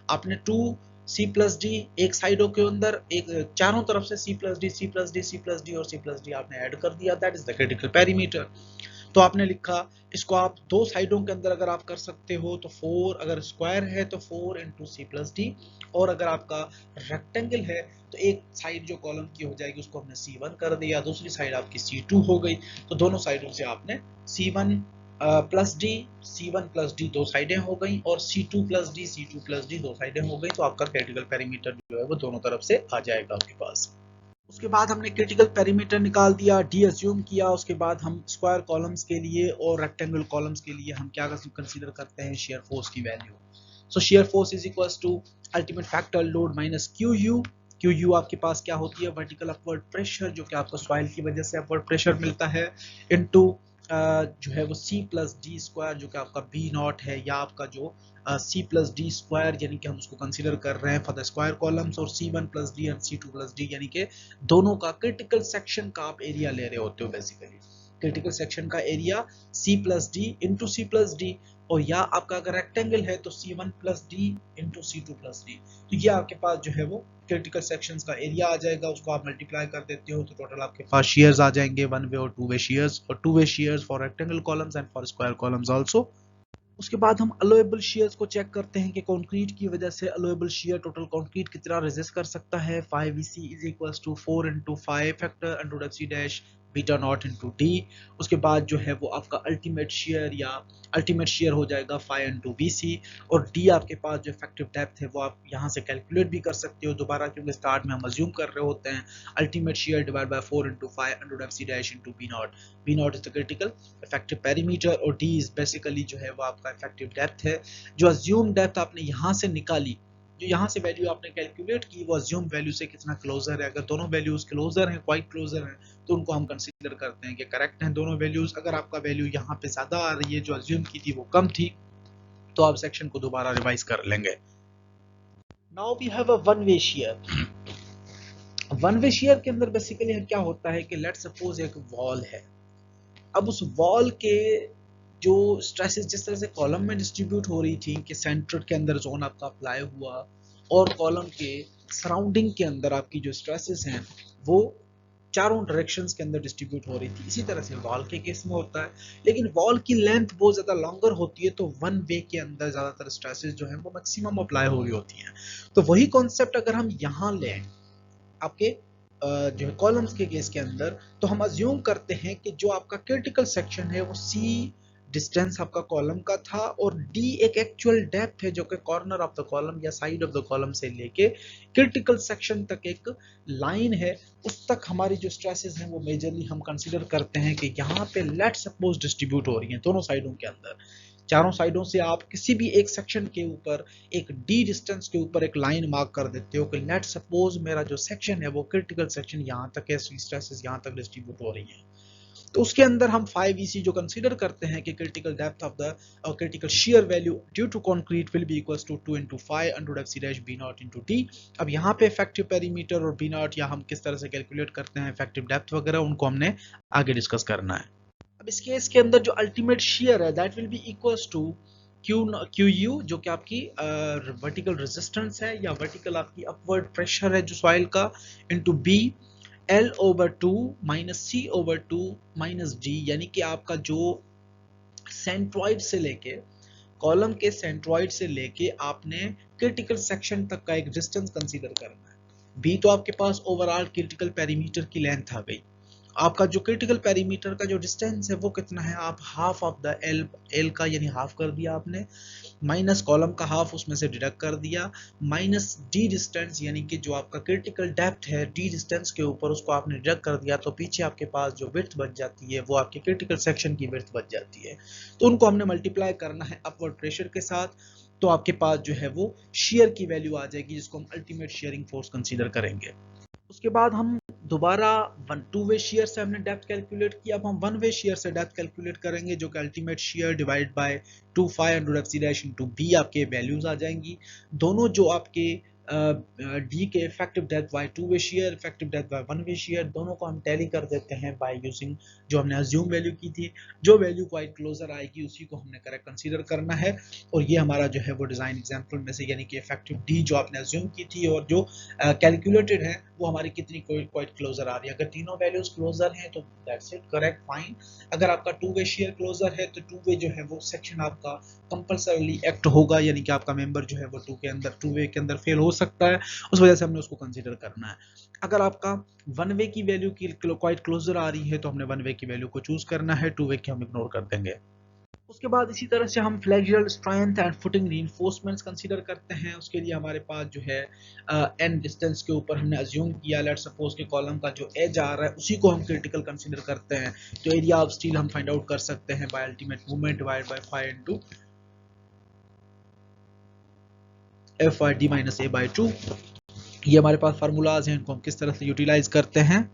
आपने 2C प्लस डी एक साइडों के अंदर एक चारों तरफ से C plus D C plus D C plus D और C प्लस डी आपने ऐड कर दिया, that is the critical perimeter. तो आपने लिखा, इसको आप दो साइडों के अंदर अगर आप कर सकते हो तो 4, अगर स्क्वायर है तो 4 इंटू C प्लस डी, और अगर आपका रेक्टेंगल है तो एक साइड जो कॉलम की हो जाएगी उसको हमने C1 कर दिया, दूसरी साइड आपकी C2 हो गई। तो दोनों साइडों से आपने C1 plus D C1 plus D दो साइडें हो गई और C2 plus D C2 plus D दो साइडें हो गई, तो आपका क्रिटिकल पेरीमीटर जो है वो दोनों तरफ से आ जाएगा आपके पास। उसके बाद हमने क्रिटिकल पेरीमीटर निकाल दिया, डी अज्यूम किया। उसके बाद हम स्क्वायर कॉलम्स के लिए और रेक्टेंगल कॉलम्स के लिए हम क्या कंसीडर करते हैं, शेयर फोर्स की value. So shear force is equals to ultimate factor load minus Q आपके पास क्या होती है, वर्टिकल अपवर्ड प्रेशर, जो कि आपको सॉइल की वजह से अपवर्ड प्रेशर मिलता है, इनटू जो है वो C प्लस डी स्क्वायर जो कि आपका B नॉट है, या आपका जो C प्लस डी स्क्वायर यानी कि हम उसको कंसीडर कर रहे हैं फॉर द स्क्वायर कॉलम्स, और C1 plus D and C2 plus D यानी कि दोनों का क्रिटिकल सेक्शन का आप एरिया ले रहे होते हो। बेसिकली क्रिटिकल सेक्शन का area C plus D into C plus D, और या आपका अगर रेक्टेंगल है तो C1 plus D into C2 plus D. तो ये आपके पास जो है वो क्रिटिकल सेक्शंस का एरिया आ जाएगा, उसको आप मल्टीप्लाई कर देते हो तो टोटल आपके पास शेयर्स आ जाएंगे, वन वे और टू वे शेयर्स, और two way shares for rectangle columns and for square columns also. उसके बाद हम अलोएबल शेयर्स को चेक करते हैं कि कंक्रीट की वजह से अलोएबल शेयर टोटल कंक्रीट कितना रेजिस्ट कर सकता है। 5EC is equals to 4 into 5 factor under FC dash beta naught into D. उसके बाद जो है वो आपका अल्टीमेट शेयर हो जाएगा 5 इंटू BC, और डी आपके पास जो इफेक्टिव डेप्थ है वो आप यहाँ से कैलकुलेट भी कर सकते हो दोबारा, क्योंकि स्टार्ट में हम अज्यूम कर रहे होते हैं ultimate shear divide by 4 into 5 under FC dash into B naught is the critical effective perimeter, और डी इज बेसिकली जो है वो आपका इफेक्टिव डेप्थ है। जो अज्यूम डेप्थ आपने यहाँ से निकाली, जो यहाँ से वैल्यू आपने कैलकुलेट की, वो अज्यूम वैल्यू से कितना क्लोजर है। अगर दोनों वैल्यूज क्लोजर हैं, क्वाइट क्लोजर हैं, तो उनको हम कंसीडर करते हैं कि करेक्ट हैं दोनों वैल्यूज। अगर आपका वैल्यू यहाँ पे ज्यादा आ रही है, जो अज्यूम की थी वो कम थी, तो आप सेक्शन को दोबारा रिवाइज कर लेंगे। Now we have a one way shear. One way shear के अंदर बेसिकली क्या होता है कि लेट्स सपोज एक वॉल है, अब उस वॉल के जो स्ट्रेसेस जिस तरह से कॉलम में डिस्ट्रीब्यूट हो रही थी कि सेंटर के अंदर जोन आपका अप्लाई हुआ और कॉलम के सराउंडिंग के अंदर आपकी जो स्ट्रेसेस हैं वो चारों डायरेक्शंस के अंदर डिस्ट्रीब्यूट हो रही थी, इसी तरह से वॉल के केस में होता है। लेकिन वॉल की लेंथ बहुत ज्यादा लॉन्गर होती है, तो वन वे के अंदर ज्यादातर स्ट्रेसेस जो हैं वो मैक्सिमम अप्लाई हो रही होती हैं। तो वही कॉन्सेप्ट अगर हम यहाँ लें आपके जो है कॉलम्स के केस के अंदर, तो हम अज्यूम करते हैं कि जो आपका क्रिटिकल सेक्शन है वो C डिस्टेंस आपका कॉलम का था, और D एक एक्चुअल डेप्थ है जो कि कॉर्नर ऑफ द कॉलम या साइड ऑफ द कॉलम से लेके क्रिटिकल सेक्शन तक एक लाइन है, उस तक हमारी जो स्ट्रेसेस हैं वो मेजरली हम कंसीडर करते हैं कि यहाँ पे लेट सपोज डिस्ट्रीब्यूट हो रही हैं दोनों साइडों के अंदर। चारों साइडों से आप किसी भी एक सेक्शन के ऊपर एक D डिस्टेंस के ऊपर एक लाइन मार्क कर देते हो कि लेट सपोज मेरा जो सेक्शन है वो क्रिटिकल सेक्शन यहाँ तक है, स्ट्रेसेस यहाँ तक डिस्ट्रीब्यूट हो रही है। तो उसके अंदर हम 5EC जो कंसीडर करते हैं कि critical depth of the critical shear value due to concrete will be equals to 2 into 5 under FC dash B naught into D। अब यहाँ पे इफेक्टिव पेरीमीटर और B नॉट या हम किस तरह से कैलकुलेट करते हैं इफेक्टिव डेप्थ वगैरह, उनको हमने आगे डिस्कस करना है। अब इस केस के अंदर जो अल्टीमेट शियर है that will be equals to QU जो कि आपकी वर्टिकल रेजिस्टेंस है या वर्टिकल आपकी अपवर्ड प्रेशर है जो सॉइल का, into B L/2 minus C/2 minus D, यानी कि आपका जो सेंट्रॉइड से लेके कॉलम के सेंट्रॉइड से लेके आपने क्रिटिकल सेक्शन तक का एक डिस्टेंस कंसीडर करना है। B तो आपके पास ओवरऑल क्रिटिकल पेरीमीटर की लेंथ आ गई। आपका जो क्रिटिकल पेरीमीटर का जो डिस्टेंस है वो कितना है, आप हाफ ऑफ द एल का यानी हाफ कर दिया आपने, माइनस कॉलम का हाफ उसमें से डिडक्ट कर दिया, माइनस डी डिस्टेंस यानी कि जो आपका क्रिटिकल डेप्थ है डी डिस्टेंस के ऊपर उसको आपने डिडक्ट कर दिया, तो पीछे आपके पास जो विड्थ बच जाती है वो आपके क्रिटिकल सेक्शन की विड्थ बच जाती है। तो उनको हमने मल्टीप्लाई करना है अपवर्ड प्रेशर के साथ, तो आपके पास जो है वो शियर की वैल्यू आ जाएगी जिसको हम अल्टीमेट शियरिंग फोर्स कंसीडर करेंगे। उसके बाद हम दोबारा 2 वे शियर से हमने डेप्थ कैलकुलेट किया, अब हम 1 वे शियर से डेप्थ कैलकुलेट करेंगे जो कि ultimate shear divide by 2/5 FC dash into B आपके वैल्यूज आ जाएंगी। दोनों जो आपके D के इफेक्टिव डेप्थ बाय 2 वे शियर, इफेक्टिव डेप्थ बाय 1 वे शियर, दोनों को हम टैली कर देते हैं बाय यूजिंग जो हमने अज्यूम वैल्यू की थी। जो वैल्यू क्वाइट क्लोजर आएगी उसी को हमने करेक्ट कंसीडर करना है, और ये हमारा जो है वो डिजाइन एग्जांपल में से यानी कि इफेक्टिव D जो आपने अज्यूम की थी और जो कैलकुलेटेड है वो हमारी कितनी क्वाइट क्लोजर आ रही है। अगर तीनों वैल्यूज क्लोजर हैं तो दैट्स इट, करेक्ट, फाइन। अगर आपका 2 वे शियर क्लोजर है तो 2 वे जो है वो सेक्शन आपका कंपल्सरीली एक्ट होगा, यानी कि आपका मेंबर जो है वो 2 वे के अंदर फेल हो सकता है, उस वजह से हमने उसको कंसीडर करना है। अगर आपका 1 वे की वैल्यू की क्वाइट क्लोजर आ रही है तो हमने 1 वे की वैल्यू को चूज करना है, 2 वे की हम इग्नोर कर देंगे। उसके बाद इसी तरह से हम flexural strength and footing reinforcements consider करते हैं। उसके लिए हमारे पास जो है एन डिस्टेंस के ऊपर हमने अज्यूम किया, लेट्स सपोज के कॉलम का जो एज आ रहा है उसी को हम क्रिटिकल कंसीडर करते हैं, तो एरिया ऑफ स्टील हम फाइंड आउट कर सकते हैं by ultimate movement divide by 5 into FYD माइनस A/2। ये हमारे पास फार्मूलाज हैं, इनको हम किस तरह से यूटिलाइज करते हैं।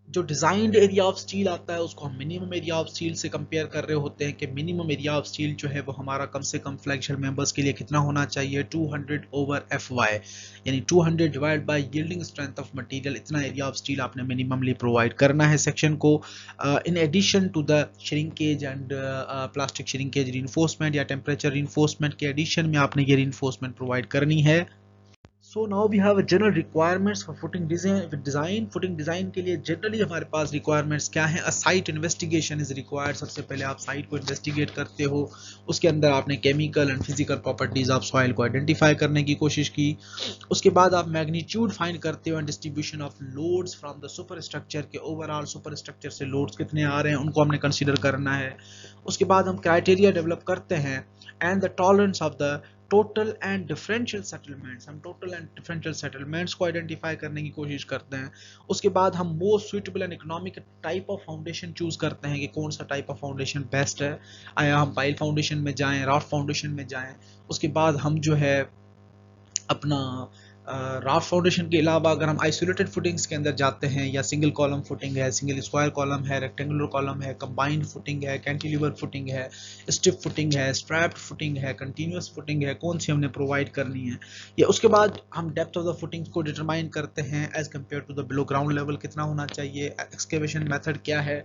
जो डिजाइंड एरिया ऑफ स्टील आता है उसको हम मिनिमम एरिया ऑफ स्टील से कंपेयर कर रहे होते हैं कि मिनिमम एरिया ऑफ स्टील जो है वो हमारा कम से कम फ्लेक्सुरल मेंबर्स के लिए कितना होना चाहिए, 200/FY, यानी 200 डिवाइड बाय यील्डिंग स्ट्रेंथ ऑफ मटेरियल, इतना एरिया ऑफ स्टील आपने मिनिममली प्रोवाइड करना है सेक्शन को, in addition to the shrinkage and plastic shrinkage reinforcement या टेम्परेचर रीइंफोर्समेंट के एडिशन में आपने ये रीइंफोर्समेंट प्रोवाइड करनी है। So now we have a general requirements for footing design. Footing design के लिए generally हमारे पास requirements क्या हैं? A site investigation is required. सबसे पहले आप site को investigate करते हो, उसके अंदर आपने chemical and physical properties of soil को identify करने की कोशिश की, उसके बाद आप magnitude find करते हो and distribution of loads from the superstructure के overall superstructure से loads कितने आ रहे हैं उनको हमने consider करना है। उसके बाद हम criteria develop करते हैं and the tolerance of the total and differential settlements, हम टोटल एंड डिफरेंशियल सेटलमेंट्स को आइडेंटिफाई करने की कोशिश करते हैं। उसके बाद हम most suitable and economic type of foundation choose करते हैं कि कौन सा टाइप ऑफ फाउंडेशन बेस्ट है, आया हम पाइल फाउंडेशन में जाएं, राफ्ट फाउंडेशन में जाएं। उसके बाद हम जो है अपना राफ्ट फाउंडेशन के अलावा अगर हम आइसोलेटेड फुटिंग्स के अंदर जाते हैं, या सिंगल कॉलम फुटिंग है, सिंगल स्क्वायर कॉलम है, रेक्टेंगुलर कॉलम है, कंबाइंड फुटिंग है, कैंटिलीवर फुटिंग है, स्टिफ फुटिंग है, स्ट्रैप्ड फुटिंग है, कंटिन्यूअस फुटिंग है, कौन सी हमने प्रोवाइड करनी है। या उसके बाद हम डेप्थ ऑफ द फुटिंग्स को डिटरमाइन करते हैं as compare to the below ground level कितना होना चाहिए, एक्सकेवेशन मेथड क्या है।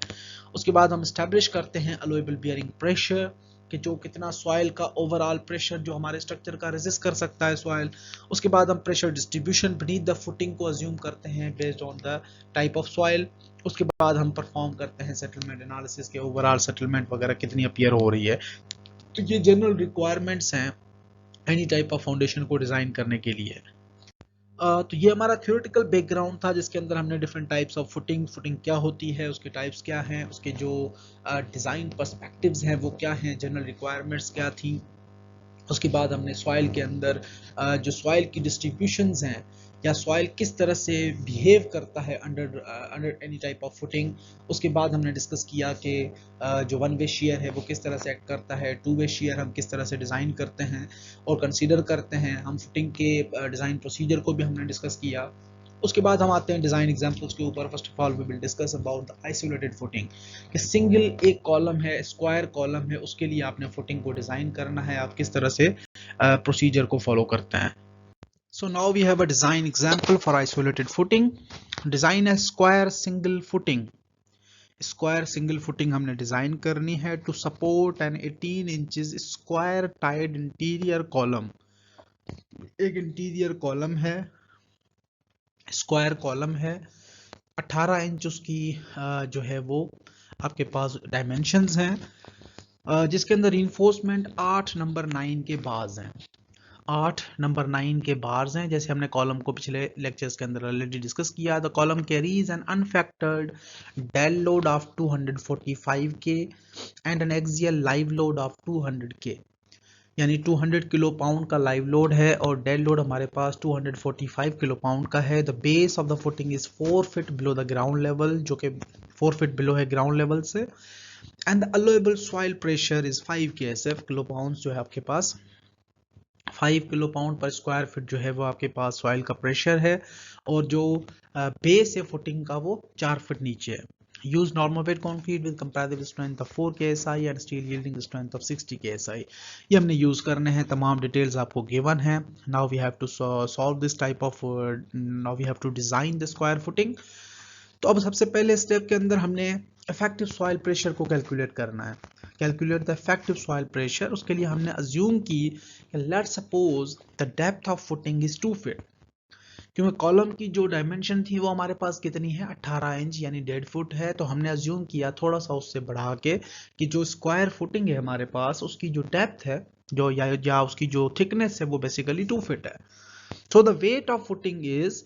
उसके बाद हम एस्टैब्लिश करते हैं अलोएबल बियरिंग प्रेशर कि जो कितना सॉइल का ओवरऑल प्रेशर जो हमारे स्ट्रक्चर का रेजिस्ट कर सकता है सॉइल। उसके बाद हम pressure distribution beneath the footing को अज्यूम करते हैं based on the type of soil. उसके बाद हम परफॉर्म करते हैं सेटलमेंट एनालिसिस के ओवरऑल सेटलमेंट वगैरह कितनी अपीयर हो रही है। तो ये जनरल रिक्वायरमेंट्स हैं एनी टाइप ऑफ फाउंडेशन को डिजाइन करने के लिए। तो ये हमारा थ्योरेटिकल बैकग्राउंड था जिसके अंदर हमने डिफरेंट टाइप्स ऑफ फुटिंग क्या होती है, उसके टाइप्स क्या हैं, उसके जो डिज़ाइन पर्सपेक्टिव्स हैं वो क्या हैं, जनरल रिक्वायरमेंट्स क्या थी। उसके बाद हमने सॉइल के अंदर जो सॉइल की डिस्ट्रीब्यूशंस हैं या सॉइल किस तरह से बिहेव करता है under any type of footing. उसके बाद हमने डिस्कस किया कि जो 1 वे शेयर है वो किस तरह से एक्ट करता है, 2 वे शेयर हम किस तरह से डिज़ाइन करते हैं और कंसीडर करते हैं। हम फुटिंग के डिज़ाइन प्रोसीजर को भी हमने डिस्कस किया। उसके बाद हम आते हैं डिजाइन एग्जांपल्स के ऊपर। First of all we will discuss about the isolated footing, कि सिंगल एक कॉलम है, स्क्वायर कॉलम है, उसके लिए आपने फुटिंग को डिजाइन करना है, आप किस तरह से प्रोसीजर को फॉलो करते हैं। So now we have a design example for isolated footing. Design है square single footing. Square single footing हमने डिजाइन करनी है to support an 18 inches square tied interior column. एक इंटीरियर कॉलम है, स्क्वायर कॉलम है, 18 inch उसकी जो है वो आपके पास डायमेंशंस हैं, जिसके अंदर रीइंफोर्समेंट 8 नंबर 9 के बार्स हैं। 8 नंबर 9 के बार्स हैं, जैसे हमने कॉलम को पिछले लेक्चर्स के अंदर ऑलरेडी डिस्कस किया। The column carries an unfactored dead load of 245 K and an axial live load of 200 K, यानी 200 किलो पाउंड का लाइव लोड है और डेड लोड हमारे पास 245 किलो पाउंड का है। The base of the footing is 4 feet below the ground level, जो कि 4 feet below है ग्राउंड लेवल से। And the allowable soil pressure is 5 kSF, kilo pound जो है आपके पास 5 किलो पाउंड पर स्क्वायर फीट जो है वो आपके पास सॉइल का प्रेशर है। और जो बेस है फुटिंग का वो 4 फीट नीचे है। Use normal weight concrete with comparative strength of 4 kSI and steel yielding strength of 60 kSI। ये हमने यूज करने हैं, तमाम डिटेल्स आपको गिवन है। Now we have to solve this type of, now we have to design the square footing. तो अब सबसे पहले स्टेप के अंदर हमने इफेक्टिव सॉइल प्रेशर को कैलकुलेट करना है। Calculate the effective soil pressure, उसके लिए हमने अज्यूम की let's suppose the depth of footing is 2 feet, क्योंकि कॉलम की जो डायमेंशन थी वो हमारे पास कितनी है 18 इंच यानी 1.5 फुट है। तो हमने अज्यूम किया थोड़ा सा उससे बढ़ा के कि जो स्क्वायर फुटिंग है हमारे पास उसकी जो डेप्थ है जो या उसकी जो थिकनेस है वो बेसिकली 2 फीट है। So the weight of footing is,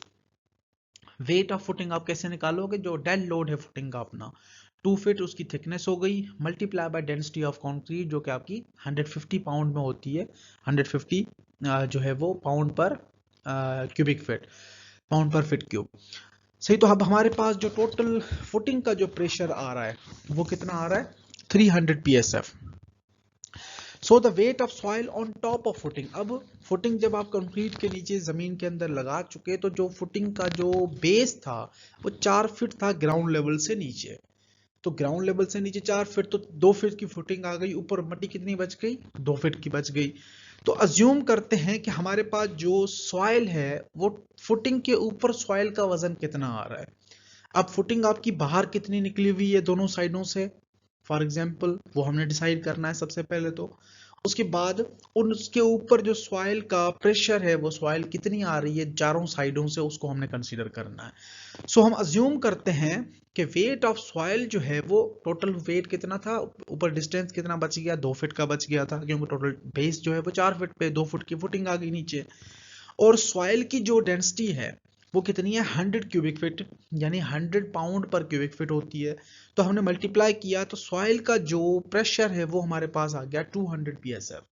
weight of footing आप कैसे निकालोगे, जो डेड लोड है फुटिंग का अपना 2 फीट उसकी थिकनेस हो गई, multiply by density of concrete जो कि आपकी 150 पाउंड में होती है। 150 जो है वो पाउंड पर क्यूबिक फीट, पाउंड पर फीट क्यूब। सही, तो अब हमारे पास जो टोटल फुटिंग का जो प्रेशर आ रहा है वो कितना आ रहा है 300 psf। So the weight of soil on top of footing, अब फुटिंग जब आप कंक्रीट के नीचे जमीन के अंदर लगा चुके तो जो फुटिंग का जो बेस था वो 4 फीट था ग्राउंड लेवल से नीचे। तो ग्राउंड लेवल से नीचे 4 फीट, तो 2 फीट की फुटिंग आ गई, ऊपर मट्टी कितनी बच गई 2 फीट की बच गई। तो अज्यूम करते हैं कि हमारे पास जो सॉइल है वो फुटिंग के ऊपर सॉइल का वजन कितना आ रहा है। अब फुटिंग आपकी बाहर कितनी निकली हुई है दोनों साइडों से, फॉर एग्जाम्पल वो हमने डिसाइड करना है सबसे पहले। तो उसके बाद उसके ऊपर जो सॉइल का प्रेशर है वो सॉइल कितनी आ रही है चारों साइडों से, उसको हमने कंसीडर करना है। सो हम अज्यूम करते हैं कि वेट ऑफ सॉइल जो है वो टोटल वेट कितना था, ऊपर डिस्टेंस कितना बच गया 2 फीट का बच गया था, क्योंकि टोटल बेस जो है वो 4 फीट पे 2 फीट की फुटिंग आ गई नीचे। और सॉइल की जो डेंसिटी है वो कितनी है 100 क्यूबिक फीट, यानी 100 पाउंड पर क्यूबिक फीट होती है। तो हमने मल्टीप्लाई किया तो सॉइल का जो प्रेशर है वो हमारे पास आ गया 200 psf।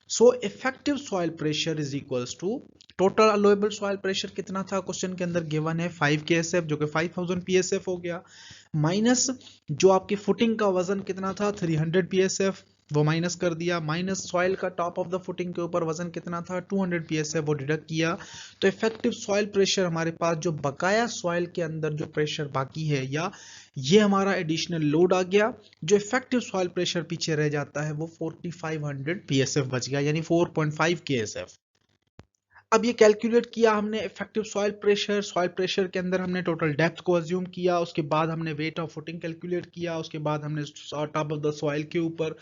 So effective soil pressure is equals to total allowable soil pressure कितना था क्वेश्चन के अंदर गिवन है 5 kSF, जो कि 5000 psf हो गया, माइनस जो आपकी फुटिंग का वजन कितना था 300 psf, वो माइनस कर दिया, माइनस सॉइल का टॉप ऑफ द फुटिंग के ऊपर वजन कितना था 200 psf, वो डिडक्ट किया। तो इफेक्टिव सॉइल प्रेशर हमारे पास जो बकाया सॉइल के अंदर जो प्रेशर बाकी है या ये हमारा एडिशनल लोड आ गया, जो इफेक्टिव सॉइल प्रेशर पीछे रह जाता है वो 4500 psf बच गया, यानी 4.5 kSF। अब ये कैलकुलेट किया हमने effective soil pressure, soil pressure के अंदर हमने टोटल डेप्थ को अज्यूम किया, उसके बाद हमने वेट ऑफ फुटिंग कैलकुलेट किया, उसके बाद हमने टॉप ऑफ द सॉइल के ऊपर,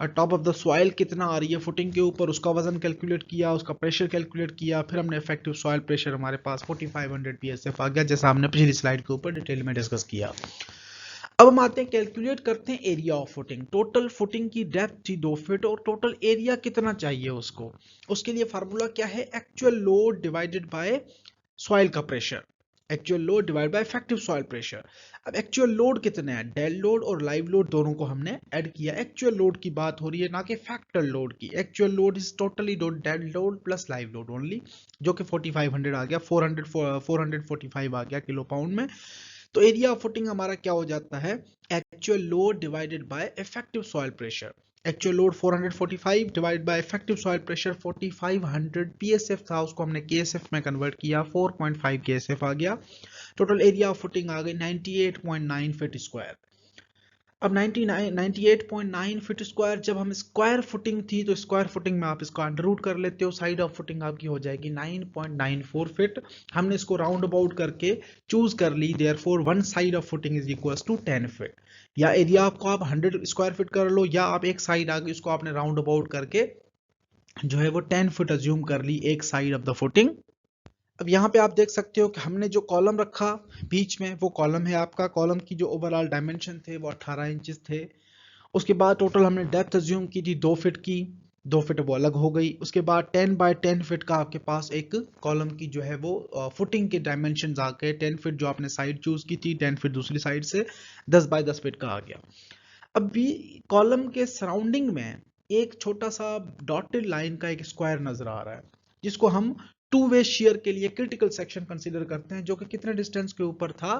टॉप ऑफ द सॉइल कितना आ रही है फुटिंग के ऊपर उसका वजन कैलकुलेट किया, उसका प्रेशर कैलकुलेट किया, फिर हमने इफेक्टिव सॉइल प्रेशर हमारे पास 4500 psf आ गया, जैसा हमने पिछली स्लाइड के ऊपर डिटेल में डिस्कस किया। अब हम आते हैं कैलकुलेट करते हैं area of footing. Total footing की डेप्थ थी 2 फीट और टोटल एरिया कितना चाहिए उसको, उसके लिए फार्मूला क्या है actual load divided by soil का pressure, actual load divide by effective soil pressure. अब एक्चुअल लोड कितना है, डेड लोड और लाइव लोड दोनों को हमने ऐड किया। एक्चुअल लोड की बात हो रही है ना कि फैक्टर लोड की। Actual load is totally dead load plus live load only, जो कि 4500 आ गया, 445 आ गया किलो पाउंड में। तो एरिया ऑफ फुटिंग हमारा क्या हो जाता है actual load divided bye effective soil pressure. Actual load 445 divide by effective soil pressure 4500 PSF था, उसको हमने केएसएफ में कन्वर्ट किया, 4.5 केएसएफ आ गया। टोटल एरिया ऑफ फुटिंग आ गई 98.9 फीट स्क्वायर। अब 98.9 फीट स्क्वायर जब हम स्क्वायर फुटिंग थी तो स्क्वायर फुटिंग में आप इसको अंडर रूट कर लेते हो, साइड ऑफ फुटिंग आपकी हो जाएगी 9.94 फीट। हमने इसको राउंड अबाउट करके चूज कर ली, therefore one side of footing is equals to 10 feet. या एरिया आपको आप 100 स्क्वायर फीट कर लो, या आप एक साइड आगे उसको आपने राउंड अबाउट करके जो है वो 10 फीट अज्यूम कर ली एक साइड ऑफ द फुटिंग। अब यहाँ पे आप देख सकते हो कि हमने जो कॉलम रखा बीच में, वो कॉलम है आपका, कॉलम की जो ओवरऑल डायमेंशन थे वो 18 इंचेस थे। उसके बाद टोटल हमने डेप्थ अज्यूम की थी 2 फीट की, 2 फीट वो अलग हो गई। उसके बाद 10 बाय 10 फीट का आपके पास एक कॉलम की जो है वो फुटिंग के डायमेंशन आ गए। 10 फीट जो आपने साइड चूज की थी, 10 फीट दूसरी साइड से, 10 बाय 10 फीट का आ गया। अब भी कॉलम के सराउंडिंग में एक छोटा सा डॉटेड लाइन का एक स्क्वायर नजर आ रहा है, जिसको हम टू वे शेयर के लिए क्रिटिकल सेक्शन कंसीडर करते हैं, जो कि कितने डिस्टेंस के ऊपर था,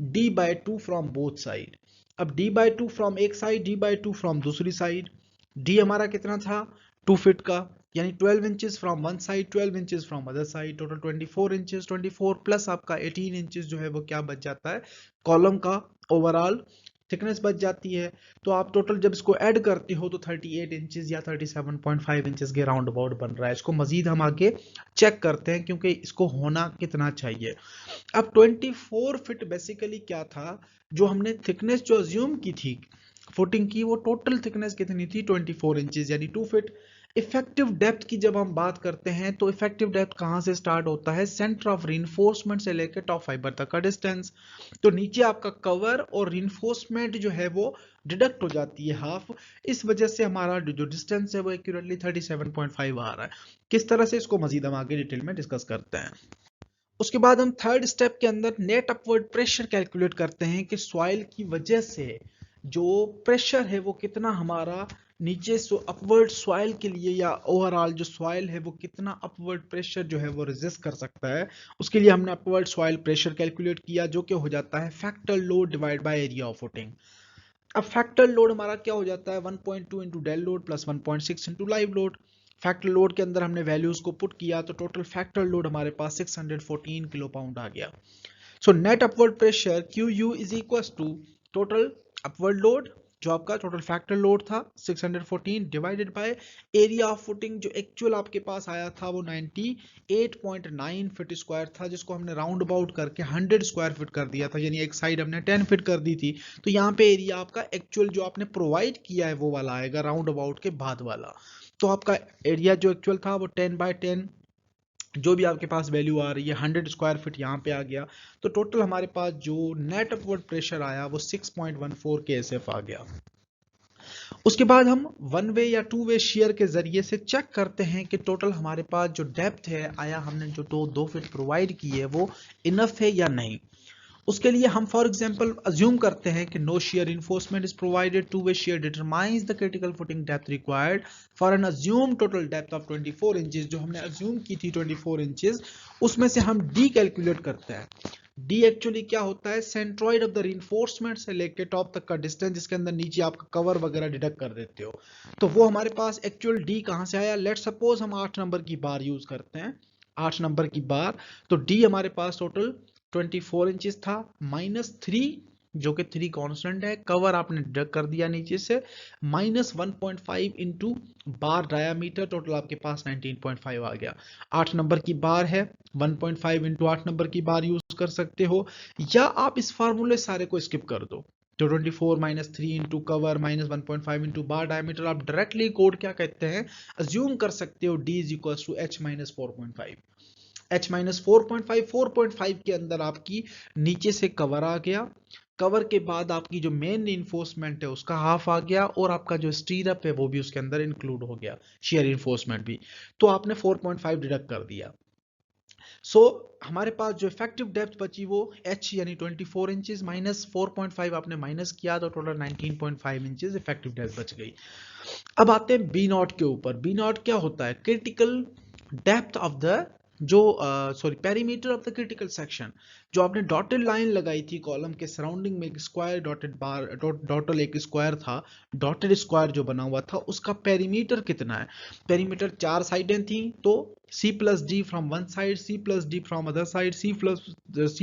d/2 फ्रॉम बोथ साइड। अब d/2 फ्रॉम एक साइड, d/2 फ्रॉम दूसरी साइड। d हमारा कितना था 2 फीट का, यानी 12 inches from one side, 12 inches from other side, total 24 inches. 24 plus आपका 18 इंचेस जो है वो क्या बच जाता है, कॉलम का ओवरऑल थिकनेस बच जाती है। तो आप टोटल जब इसको ऐड करते हो तो 38 इंचेस या 37.5 इंचेस के राउंड अबाउट बन रहा है। इसको मजीद हम आगे चेक करते हैं क्योंकि इसको होना कितना चाहिए। अब 24 फीट बेसिकली क्या था, जो हमने थिकनेस जो अज्यूम की थी फुटिंग की, वो टोटल थिकनेस कितनी थी 24 इंचेस यानी 2 फीट। इफेक्टिव डेप्थ की जब हम बात करते हैं तो इफेक्टिव डेप्थ कहां से स्टार्ट होता है, सेंटर ऑफ रीइंफोर्समेंट से लेकर टॉप फाइबर तक का डिस्टेंस। तो नीचे आपका कवर और रीइंफोर्समेंट जो है वो डिडक्ट हो जाती है हाफ, इस वजह से हमारा जो डिस्टेंस है वो एक्यूरेटली 37.5 आ रहा है। किस तरह से, इसको मजीद हम आगे डिटेल में डिस्कस करते हैं। उसके बाद हम थर्ड स्टेप के अंदर नेट अपवर्ड प्रेशर कैलकुलेट करते हैं कि सॉइल की वजह से जो प्रेशर है वो कितना हमारा नीचे अपवर्ड सॉइल के लिए, या ओवरऑल जो सॉइल है वो कितना अपवर्ड प्रेशर जो है वो रेजिस्ट कर सकता है। उसके लिए हमने अपवर्ड सॉइल प्रेशर कैलकुलेट किया, जो कि हो जाता है factor load divide by area of footing. अब फैक्टर लोड हमारा क्या हो जाता है, 1.2 into dead load plus 1.6 into live load. Factor load के अंदर हमने वैल्यूज को पुट किया तो टोटल फैक्टर लोड हमारे पास 614 किलो पाउंड आ गया। So net upward pressure QU is equal to total upward load, जो आपका टोटल फैक्टर लोड था 614, divided by area of footing, जो एक्चुअल आपके पास आया था वो 98.9 फीट स्क्वायर था, जिसको हमने राउंड अबाउट करके 100 स्क्वायर फीट कर दिया था, यानी एक साइड हमने 10 फीट कर दी थी। तो यहाँ पे एरिया आपका एक्चुअल जो आपने प्रोवाइड किया है वो वाला आएगा, राउंड अबाउट के बाद वाला। तो आपका एरिया जो एक्चुअल था वो 10 बाय 10, जो भी आपके पास वैल्यू आ रही है 100 स्क्वायर फीट यहाँ पे आ गया। तो टोटल हमारे पास जो नेट अपवर्ड प्रेशर आया वो 6.14 KSF आ गया। उसके बाद हम वन वे या टू वे शेयर के जरिए से चेक करते हैं कि टोटल हमारे पास जो डेप्थ है, आया हमने जो 2 फीट प्रोवाइड की है वो इनफ है या नहीं। उसके लिए हम फॉर एग्जांपल अज्यूम करते हैं कि no shear enforcement is provided, two way shear determines the critical footing depth required for an assume total depth of 24 inches. जो हमने अज्यूम की थी 24 इंचेस, उसमें से हम डी कैलकुलेट करते हैं। डी एक्चुअली क्या होता है, सेंट्रॉइड ऑफ द रीइंफोर्समेंट से लेके टॉप तक का डिस्टेंस, जिसके अंदर नीचे आपका कवर वगैरह डिडक्ट कर देते हो। तो वो हमारे पास एक्चुअल डी कहां से आया, लेट सपोज हम 8 नंबर की बार यूज करते हैं, 8 नंबर की बार। तो डी हमारे पास टोटल 24 इंचेस था, -3 जो कि 3 कांस्टेंट है, कवर आपने डिडक्ट कर दिया नीचे से, -1.5 इंटू बार डायामीटर, टोटल आपके पास 19.5 आ गया। 8 नंबर की बार है, 1.5 इंटू 8 नंबर की बार यूज कर सकते हो, या आप इस फार्मूले सारे को स्किप कर दो। तो 24 -3 into cover -1.5 into bar diameter, आप डायरेक्टली कोड क्या कहते हैं, अज्यूम कर सकते हो D is equal to H - 4.5। H-4.5 के अंदर आपकी नीचे से कवर आ गया, कवर के बाद आपकी जो मेन इन्फोर्समेंट है उसका हाफ आ गया, और आपका जो स्टीरअप है वो भी उसके अंदर इंक्लूड हो गया, शेयर इन्फोर्समेंट भी। तो आपने 4.5 डिडक्ट कर दिया। सो हमारे पास जो इफेक्टिव डेप्थ बची वो H यानी 24 इंचेस माइनस 4.5 आपने माइनस किया तो टोटल 19.5 इंचेस इफेक्टिव डेप्थ बच गई। अब आते हैं बी नॉट के ऊपर। बी नॉट क्या होता है, क्रिटिकल डेप्थ ऑफ द जो sorry perimeter of the critical section, जो आपने डॉटेड लाइन लगाई थी कॉलम के सराउंडिंग में, एक स्क्वायर डॉटेड बार डॉटल एक स्क्वायर था, डॉटेड स्क्वायर जो बना हुआ था, उसका पेरीमीटर कितना है। पेरीमीटर 4 साइडें थी, तो C plus D from one side, C plus D from other side, C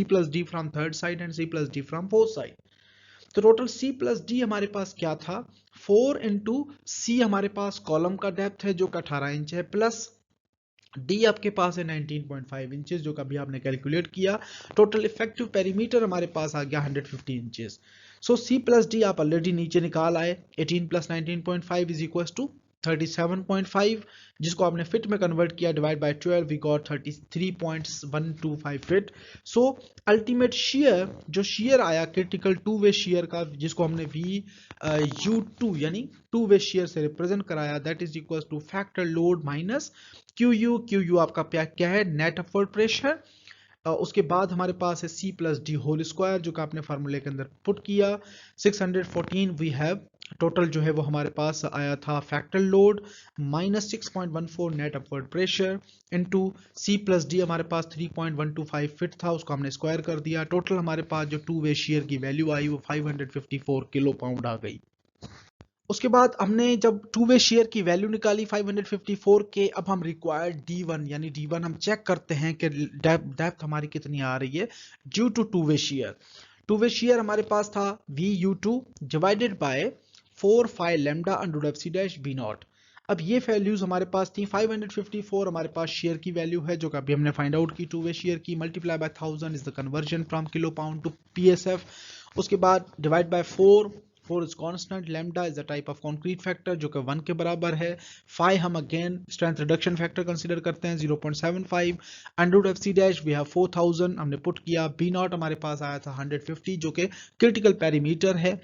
plus D from third side and C plus D from fourth side। तो टोटल C plus D हमारे पास क्या था, 4 into C हमारे पास column का depth है जो कि 18 inch है, प्लस डी आपके पास है 19.5 इंचेस जो कभी आपने कैलकुलेट किया। टोटल इफेक्टिव पेरीमीटर हमारे पास आ गया 150 इंचेस। सो सी प्लस डी आप ऑलरेडी नीचे निकाल आए, 18 प्लस 19.5 इज इक्वल टू 37.5, जिसको आपने फिट में कन्वर्ट किया, divide by 12 we got 33.125 feet. So ultimate shear, जो शेयर आया क्रिटिकल टू वे शेयर का, जिसको हमने वी U2 यानी टू वे शेयर से रिप्रेजेंट कराया, that is equal to factor load minus Q आपका क्या है, नेट अपवर्ड प्रेशर। उसके बाद हमारे पास है C plus D whole square जो कि आपने फार्मूले के अंदर पुट किया, 614 वी हैव टोटल जो है वो हमारे पास आया था factor load minus 6.14 net upward pressure into C plus D हमारे पास 3.125 फिट था, उसको हमने स्क्वायर कर दिया। टोटल हमारे पास जो टू वे शेयर की वैल्यू आई वो 554 किलो पाउंड आ गई। उसके बाद हमने जब टू वे शेयर की वैल्यू निकाली 554 के, अब हम रिक्वायर्ड D1 यानी D1 हम चेक करते हैं कि डेप्थ हमारी कितनी आ रही है due to two way shear. Two way shear हमारे पास था VU2 divided by 4 lambda under FC dash B0। अब ये वैल्यूज हमारे पास थी, 554 हमारे पास शेयर की वैल्यू है जो कि अभी हमने फाइंड आउट की टू वे शेयर की, multiply by 1000 is the conversion from kilo pound to PSF। उसके बाद divide by 4 is constant, lambda is the type of concrete factor जो कि 1 के बराबर है, 5 हम again strength reduction factor consider करते हैं 0.75, under FC dash we have 4000 हमने पुट किया, B0 हमारे पास आया था 150 जो कि क्रिटिकल पेरीमीटर है,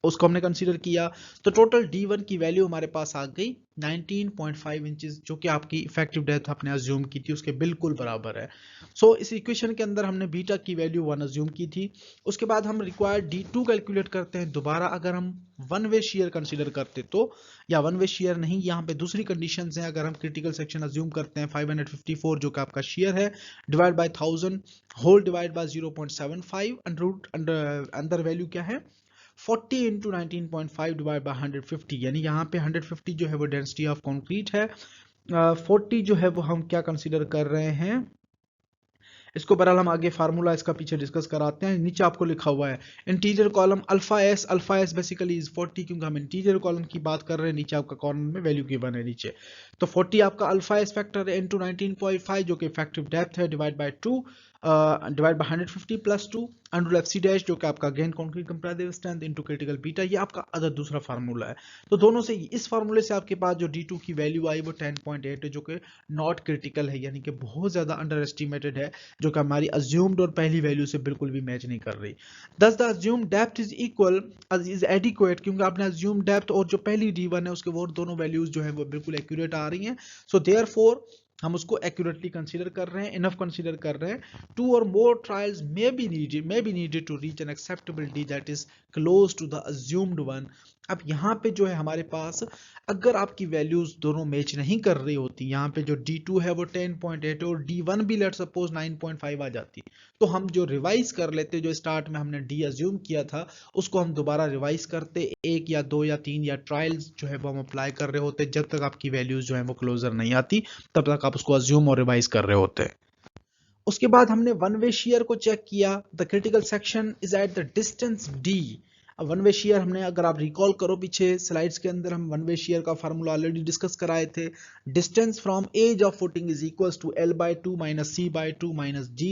उसको हमने कंसीडर किया। तो टोटल D1 की वैल्यू हमारे पास आ गई 19.5 इंचेस जो कि आपकी इफेक्टिव डेप्थ आपने अज्यूम की थी उसके बिल्कुल बराबर है। सो इस इक्वेशन के अंदर हमने बीटा की वैल्यू 1 अज्यूम की थी। उसके बाद हम रिक्वायर्ड D2 कैलकुलेट करते हैं दोबारा, अगर हम वन वे शेयर कंसीडर करते तो, या वन वे शेयर नहीं, यहाँ पे दूसरी कंडीशंस हैं। अगर हम क्रिटिकल सेक्शन अज्यूम करते हैं 554 जो कि आपका शेयर है, divide by 1000 whole divide by 0.75 अंदर वैल्यू क्या है 40 इंटू 19.5 डिवाइड बाय 150, यानी यहाँ पे 150 जो है वो डेंसिटी ऑफ कंक्रीट है, 40 जो है वो हम क्या कंसीडर कर रहे हैं, इसको बहरहाल हम आगे फार्मूला इसका पीछे डिस्कस कराते हैं। नीचे आपको लिखा हुआ है interior column alpha S basically is 40, क्योंकि हम इंटीरियर कॉलम की बात कर रहे हैं, नीचे आपका कॉर्नर में वैल्यू गिवन है नीचे, तो 40 आपका अल्फा एस फैक्टर है इंटू 19.5 जो कि इफेक्टिव डेप्थ है, divide by 2 divide by 150 plus 2 under FC dash जो कि आपका again concrete compressive strength into critical beta, ये आपका अदर दूसरा फार्मूला है। तो दोनों से इस फार्मूले से आपके पास जो D2 की वैल्यू आई वो 10.8 है जो कि नॉट क्रिटिकल है, यानी कि बहुत ज्यादा अंडर एस्टिमेटेड है, जो कि हमारी अज्यूम्ड और पहली वैल्यू से बिल्कुल भी मैच नहीं कर रही। दस the assumed depth is equal is adequate, क्योंकि आपने अज्यूम्ड डेप्थ और जो पहली D1 है उसके वो दोनों वैल्यूज जो है वो बिल्कुल एक्यूरेट आ रही हैं। सो देयरफॉर हम उसको एक्यूरेटली कंसीडर कर रहे हैं, इनफ कंसीडर कर रहे हैं। 2 और more trials may be needed to reach an acceptable D that is close to the assumed one. अब यहाँ पे जो है हमारे पास अगर आपकी वैल्यूज दोनों मैच नहीं कर रही होती, यहाँ पे जो D2 है वो 10.8 और D1 भी लेट सपोज 9.5 आ जाती, तो हम जो रिवाइज कर लेते, जो स्टार्ट में हमने D अज्यूम किया था उसको हम दोबारा रिवाइज करते, 1 या 2 या 3 या ट्रायल्स जो है वो हम अप्लाई कर रहे होते, जब तक आपकी वैल्यूज जो है वो क्लोजर नहीं आती तब तक आप उसको अज्यूम और रिवाइज कर रहे होते। उसके बाद हमने वन वे शेयर को चेक किया, the critical section is at the distance D। अब वन वे शेयर हमने, अगर आप रिकॉल करो पीछे स्लाइड्स के अंदर, हम वन वे शेयर का फार्मूला ऑलरेडी डिस्कस कराए थे, distance from edge of footing is equals to L/2 minus C/2 minus D,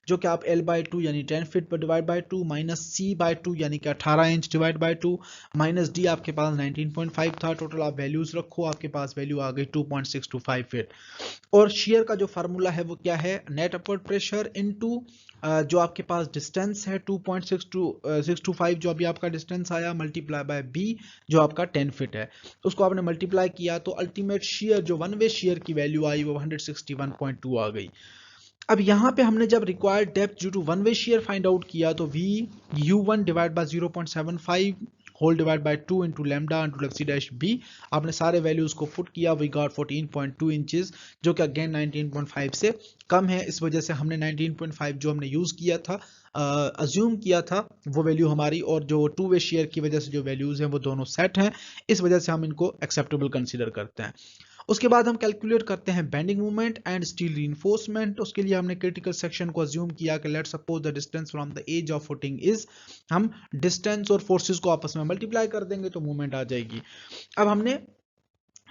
जो कि आप L/2 यानी 10 फीट पर डिवाइड बाय 2 माइनस C/2 यानी कि 18 inch divide by 2 minus D आपके पास 19.5 था। टोटल आप वैल्यूज रखो, आपके पास वैल्यू आ गई 2.625 फीट। और शेयर का जो फार्मूला है वो क्या है, नेट अपवर्ड प्रेशर इनटू जो आपके पास डिस्टेंस है 2.625 जो अभी आपका डिस्टेंस आया, मल्टीप्लाई बाय B जो आपका 10 फीट है, उसको आपने मल्टीप्लाई किया तो अल्टीमेट शेयर जो वन वे शेयर की वैल्यू आई वो 161.2 आ गई। अब यहाँ पे हमने जब required depth due to one way shear find out किया तो VU1 divide by 0.75 whole divide by 2 into lambda into लेक्सी डैश बी। आपने सारे वैल्यूज को पुट किया, वी गॉट 14.2 इंचेस, जो कि अगेन 19.5 से कम है। इस वजह से हमने 19.5 जो हमने यूज किया था, अज्यूम किया था, वो वैल्यू हमारी और जो टू वे शेयर की वजह से जो वैल्यूज हैं वो दोनों सेट हैं। इस वजह से हम इनको एक्सेप्टेबल कंसीडर करते हैं। उसके बाद हम कैलकुलेट करते हैं bending moment and steel reinforcement. उसके लिए हमने क्रिटिकल सेक्शन को अज्यूम किया कि let's suppose the distance from the edge of footing is, हम डिस्टेंस और फोर्सेस को आपस में मल्टीप्लाई कर देंगे तो मूवमेंट आ जाएगी। अब हमने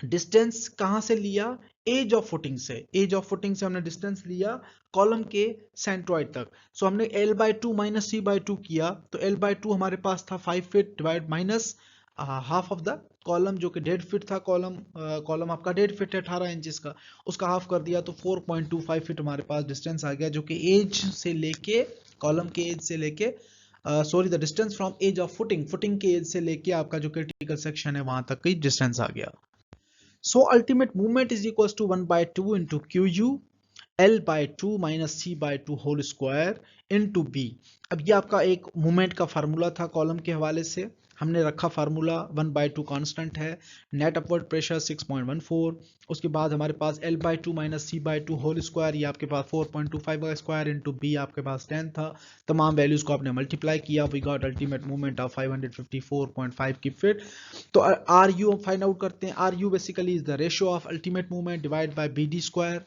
डिस्टेंस कहां से लिया, एज ऑफ फुटिंग से। एज ऑफ फुटिंग से हमने डिस्टेंस लिया कॉलम के सेंट्रॉइड तक। सो हमने L/2 माइनस C/2 किया, तो L/2 हमारे पास था 5 feet divide minus half of the column, जो कि 1.5 फीट था। कॉलम आपका 1.5 फीट है 18 इंचेस का, उसका हाफ कर दिया तो 4.25 फीट हमारे पास डिस्टेंस आ गया, जो कि एज से लेके, कॉलम के एज से लेके, sorry the distance from edge of footing, footing के एज से लेके आपका जो क्रिटिकल सेक्शन है वहां तक का डिस्टेंस आ गया। So ultimate movement is equals to 1/2 into QU L/2 minus C/2 whole square into B। अब ये आपका एक मूवमेंट का फार्मूला था कॉलम के हवाले से, हमने रखा फार्मूला 1/2 कांस्टेंट है, नेट अपवर्ड प्रेशर 6.14, उसके बाद हमारे पास L/2 minus C/2 whole square, ये आपके पास 4.25 का स्क्वायर इंटू बी आपके पास 10 था। तमाम वैल्यूज को आपने मल्टीप्लाई किया, we got ultimate movement of 554.5 की फीट। तो आर यू फाइंड आउट करते हैं। R U basically is the ratio of ultimate movement divide by B D square.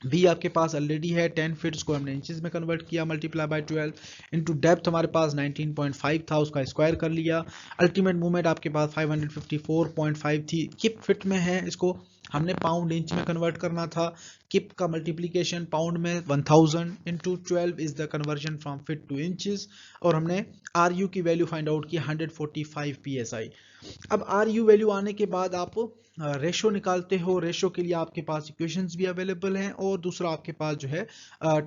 B आपके पास ऑलरेडी है 10 फीट, उसको हमने इंचेस में कन्वर्ट किया, मल्टीप्लाई बाय 12 इंटू डेप्थ हमारे पास 19.5 था, उसका स्क्वायर कर लिया। अल्टीमेट मूवमेंट आपके पास 554.5 थी, किप फिट में है, इसको हमने पाउंड इंच में कन्वर्ट करना था। किप का मल्टीप्लीकेशन पाउंड में 1000 into 12 is the conversion from fit two inches, और हमने आर यू की वैल्यू फाइंड आउट की 145 psi। अब आर यू वैल्यू आने के बाद आप रेशो निकालते हो। रेशो के लिए आपके पास इक्वेशंस भी अवेलेबल हैं और दूसरा आपके पास जो है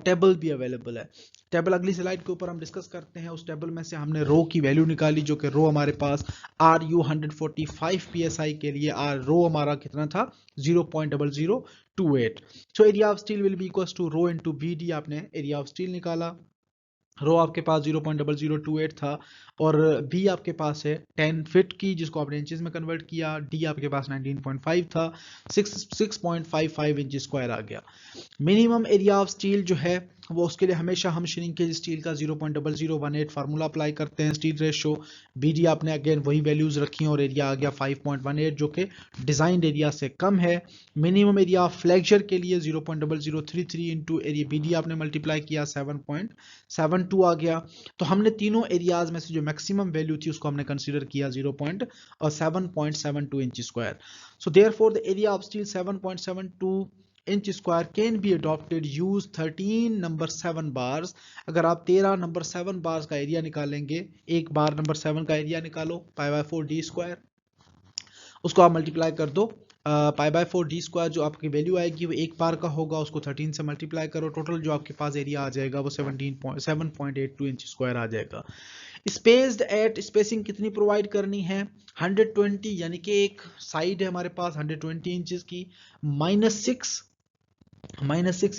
टेबल भी अवेलेबल है। टेबल अगली स्लाइड के ऊपर हम डिस्कस करते हैं। उस टेबल में से हमने रो की वैल्यू निकाली, जो कि रो हमारे पास आर यू 145 psi के लिए रो हमारा कितना था 0.0028। So area of steel will be equals to rho into B D. आपने एरिया ऑफ स्टील निकाला, रो आपके पास 0.0028 था, और बी आपके पास है 10 फीट की, जिसको आपने इंचेस में कन्वर्ट किया। डी आपके पास 19.5 था, 6.55 इंच स्क्वायर आ गया। मिनिमम एरिया ऑफ स्टील जो है वो, उसके लिए हमेशा हम श्रिंकेज स्टील का 0.0018 फार्मूला अप्लाई करते हैं। स्टील रेशो बीडी आपने अगेन वही वैल्यूज रखी और एरिया आ गया 5.18, जो कि डिजाइन एरिया से कम है। मिनिमम एरिया ऑफ फ्लैक्चर के लिए 0.0033 इंटू एरिया बीडी आपने मल्टीप्लाई किया 7.72 आ गया। तो हमने तीनों एरियाज में से जो मैक्सिमम वैल्यू थी उसको हमने कंसीडर किया 7.72 inch square. So therefore the area of steel 7.72 inch square can be adopted, use 13 number 7 bars. अगर आप 13 नंबर 7 बार्स का एरिया निकालेंगे, एक बार नंबर 7 का एरिया निकालो π/4 डी स्क्वायर, उसको आप मल्टीप्लाई कर दो π/4 डी स्क्वायर, जो आपकी वैल्यू आएगी वो एक बार का होगा, उसको 13 से मल्टीप्लाई करो, टोटल जो आपके पास एरिया आ जाएगा वो 7.82 इंच स्क्वायर आ जाएगा। स्पेस्ड एट, स्पेसिंग कितनी प्रोवाइड करनी है 120, यानी कि एक साइड है हमारे पास 120 इंचेस की, -6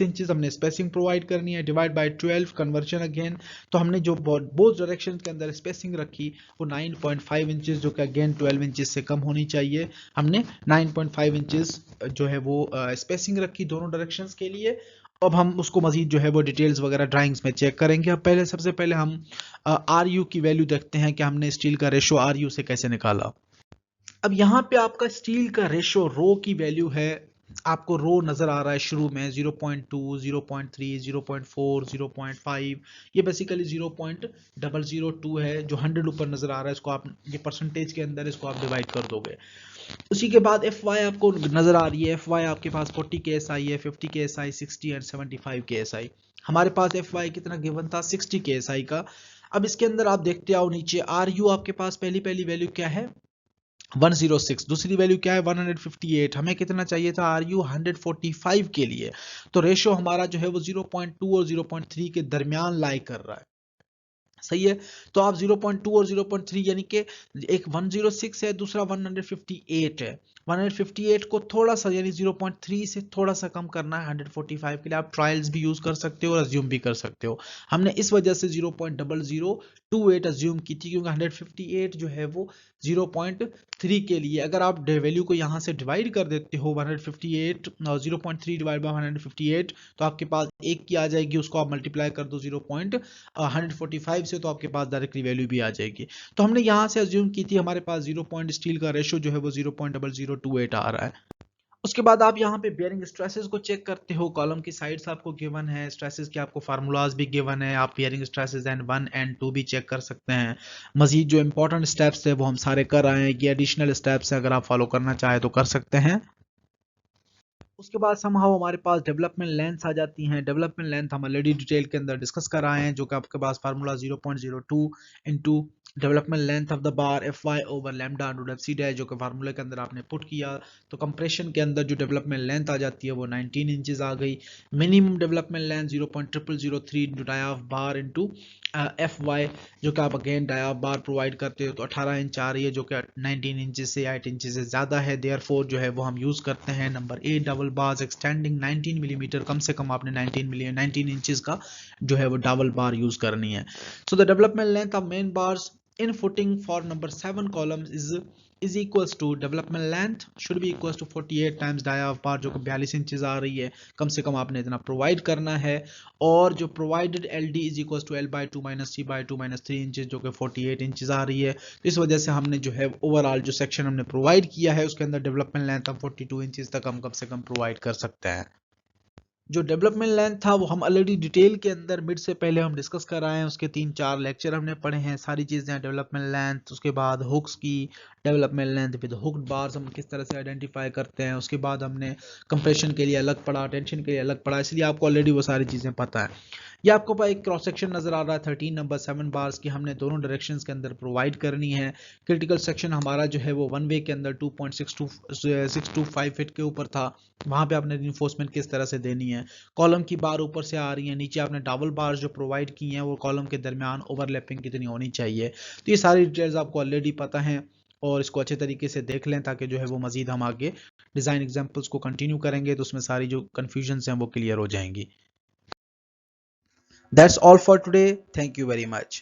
इंचेस हमने स्पेसिंग प्रोवाइड करनी है, डिवाइड बाय 12 कन्वर्जन अगेन। तो हमने जो बोथ डायरेक्शन के अंदर स्पेसिंग रखी वो 9.5 इंचेस, जो कि अगेन 12 इंचेस से कम होनी चाहिए। हमने 9.5 इंचेस जो है वो स्पेसिंग रखी दोनों डायरेक्शंस के लिए। अब हम उसको मजीद जो है वो डिटेल्स वगैरह ड्राइंग्स में चेक करेंगे। अब सबसे पहले हम आर यू की वैल्यू देखते हैं कि हमने स्टील का रेशो आर यू से कैसे निकाला। अब यहाँ पे आपका स्टील का रेशो रो की वैल्यू है, आपको रो नजर आ रहा है शुरू में 0.2, 0.3, 0.4, 0.5, ये बेसिकली 0.002 है, जो 100 ऊपर नजर आ रहा है। इसको आप ये परसेंटेज के अंदर इसको आप डिवाइड कर दोगे। उसी के बाद एफ वाई आपको नजर आ रही है, एफ वाई आपके पास 40 KSI है, 50 KSI, 60 एंड 75 KSI। हमारे पास एफ वाई कितना गिवन था 60 KSI का। अब इसके अंदर आप देखते आओ नीचे, आर यू आपके पास पहली वैल्यू क्या है 106, दूसरी वैल्यू क्या है 158, हमें कितना चाहिए था आर यू 145 के लिए। तो रेशो हमारा जो है वो 0.2 और 0.3 के दरमियान लाई कर रहा है, सही है। तो आप 0.2 और 0.3 यानी कि एक 106 है, दूसरा 158 है, 158 को थोड़ा सा यानी 0.3 से थोड़ा सा कम करना है 145 के लिए। आप ट्रायल्स भी यूज कर सकते हो और अज्यूम भी कर सकते हो। हमने इस वजह से 0.0028 अज्यूम की थी क्योंकि 158 जो है वो 0.3 के लिए, अगर आप वैल्यू को यहाँ से डिवाइड कर देते हो 158 और 0.3 डिवाइड बाय 158 तो आपके पास एक की आ जाएगी, उसको आप मल्टीप्लाई कर दो 0.145 से तो आपके पास डायरेक्टली वैल्यू भी आ जाएगी। तो हमने यहाँ से अज्यूम की थी हमारे पास 0 पॉइंट स्टील का रेशो जो है वो 0.0028 आ रहा है। उसके बाद आप यहाँ पे बेयरिंग स्ट्रेसेस को चेक करते हो, कॉलम की साइड्स आपको गिवन है, स्ट्रेसेस के आपको फार्मूलाज भी गिवन है, आप बेयरिंग स्ट्रेसेस N1 N2 भी चेक कर सकते हैं। मजीद जो इंपॉर्टेंट स्टेप्स है वो हम सारे कर आए हैं, ये एडिशनल स्टेप्स है, अगर आप फॉलो करना चाहें तो कर सकते हैं। उसके बाद समहाउ हमारे पास डेवलपमेंट लेंथ आ जाती हैं। डेवलपमेंट लेंथ हम ऑलरेडी डिटेल के अंदर डिस्कस कर आए हैं, जो कि आपके पास formula 0.02 into development length of the bar f y over lambda under f c है, जो कि फार्मूले के अंदर आपने पुट किया तो कंप्रेशन के अंदर जो डेवलपमेंट लेंथ आ जाती है वो 19 इंचेस आ गई। Minimum development length 0.0003 into dia of bar into F Y, जो कि आप अगेन डाया ऑफ बार प्रोवाइड करते हो तो 18 इंच आ रही है, जो कि 19 इंचेस से 8 इंचेस से ज़्यादा है, देयरफॉर जो है वो हम यूज़ करते हैं। Number 8 double bars extending 19 millimetre, कम से कम आपने 19 इंचेस का जो है वो डबल बार यूज़ करनी है। So the development length of main bars in footing for number 7 columns is equals to development length should be equals to 48 times dia of bar, जो कि 42 इंचेस आ रही है, कम से कम आपने इतना प्रोवाइड करना है। और जो provided LD is equals to L by 2 minus C by 2 minus 3 inches, जो कि 48 इंचेस आ रही है। तो इस वजह से हमने जो है ओवरऑल जो सेक्शन हमने प्रोवाइड किया है उसके अंदर डेवलपमेंट लेंथ हम 42 इंचेस तक हम कम से कम प्रोवाइड कर सकते हैं। जो डेवलपमेंट लेंथ था वो हम ऑलरेडी डिटेल के अंदर मिड से पहले हम डिस्कस कर आए हैं, उसके 3-4 लेक्चर हमने पढ़े हैं, सारी चीज़ें हैं डेवलपमेंट लेंथ। उसके बाद हुक्स की development length with hooked bars हम किस तरह से आइडेंटिफाई करते हैं। उसके बाद हमने कंप्रेशन के लिए अलग पढ़ा, टेंशन के लिए अलग पढ़ा, इसलिए आपको ऑलरेडी वो सारी चीज़ें पता है। ये आपको पास एक क्रॉस सेक्शन नजर आ रहा है 13 नंबर 7 बार्स की, हमने दोनों डायरेक्शंस के अंदर प्रोवाइड करनी है। क्रिटिकल सेक्शन हमारा जो है वो वन वे के अंदर 2.625 फीट के ऊपर था, वहां पे आपने रिइंफोर्समेंट किस तरह से देनी है। कॉलम की बार ऊपर से आ रही है, नीचे आपने डबल बार जो प्रोवाइड की हैं वो कॉलम के दरमियान ओवरलैपिंग कितनी होनी चाहिए। तो ये सारी डिटेल्स आपको ऑलरेडी पता हैं और इसको अच्छे तरीके से देख लें ताकि जो है वो मजीद हम आगे डिज़ाइन एग्जाम्पल्स को कंटिन्यू करेंगे तो उसमें सारी जो कन्फ्यूजन हैं वो क्लियर हो जाएंगी। That's all for today. Thank you very much.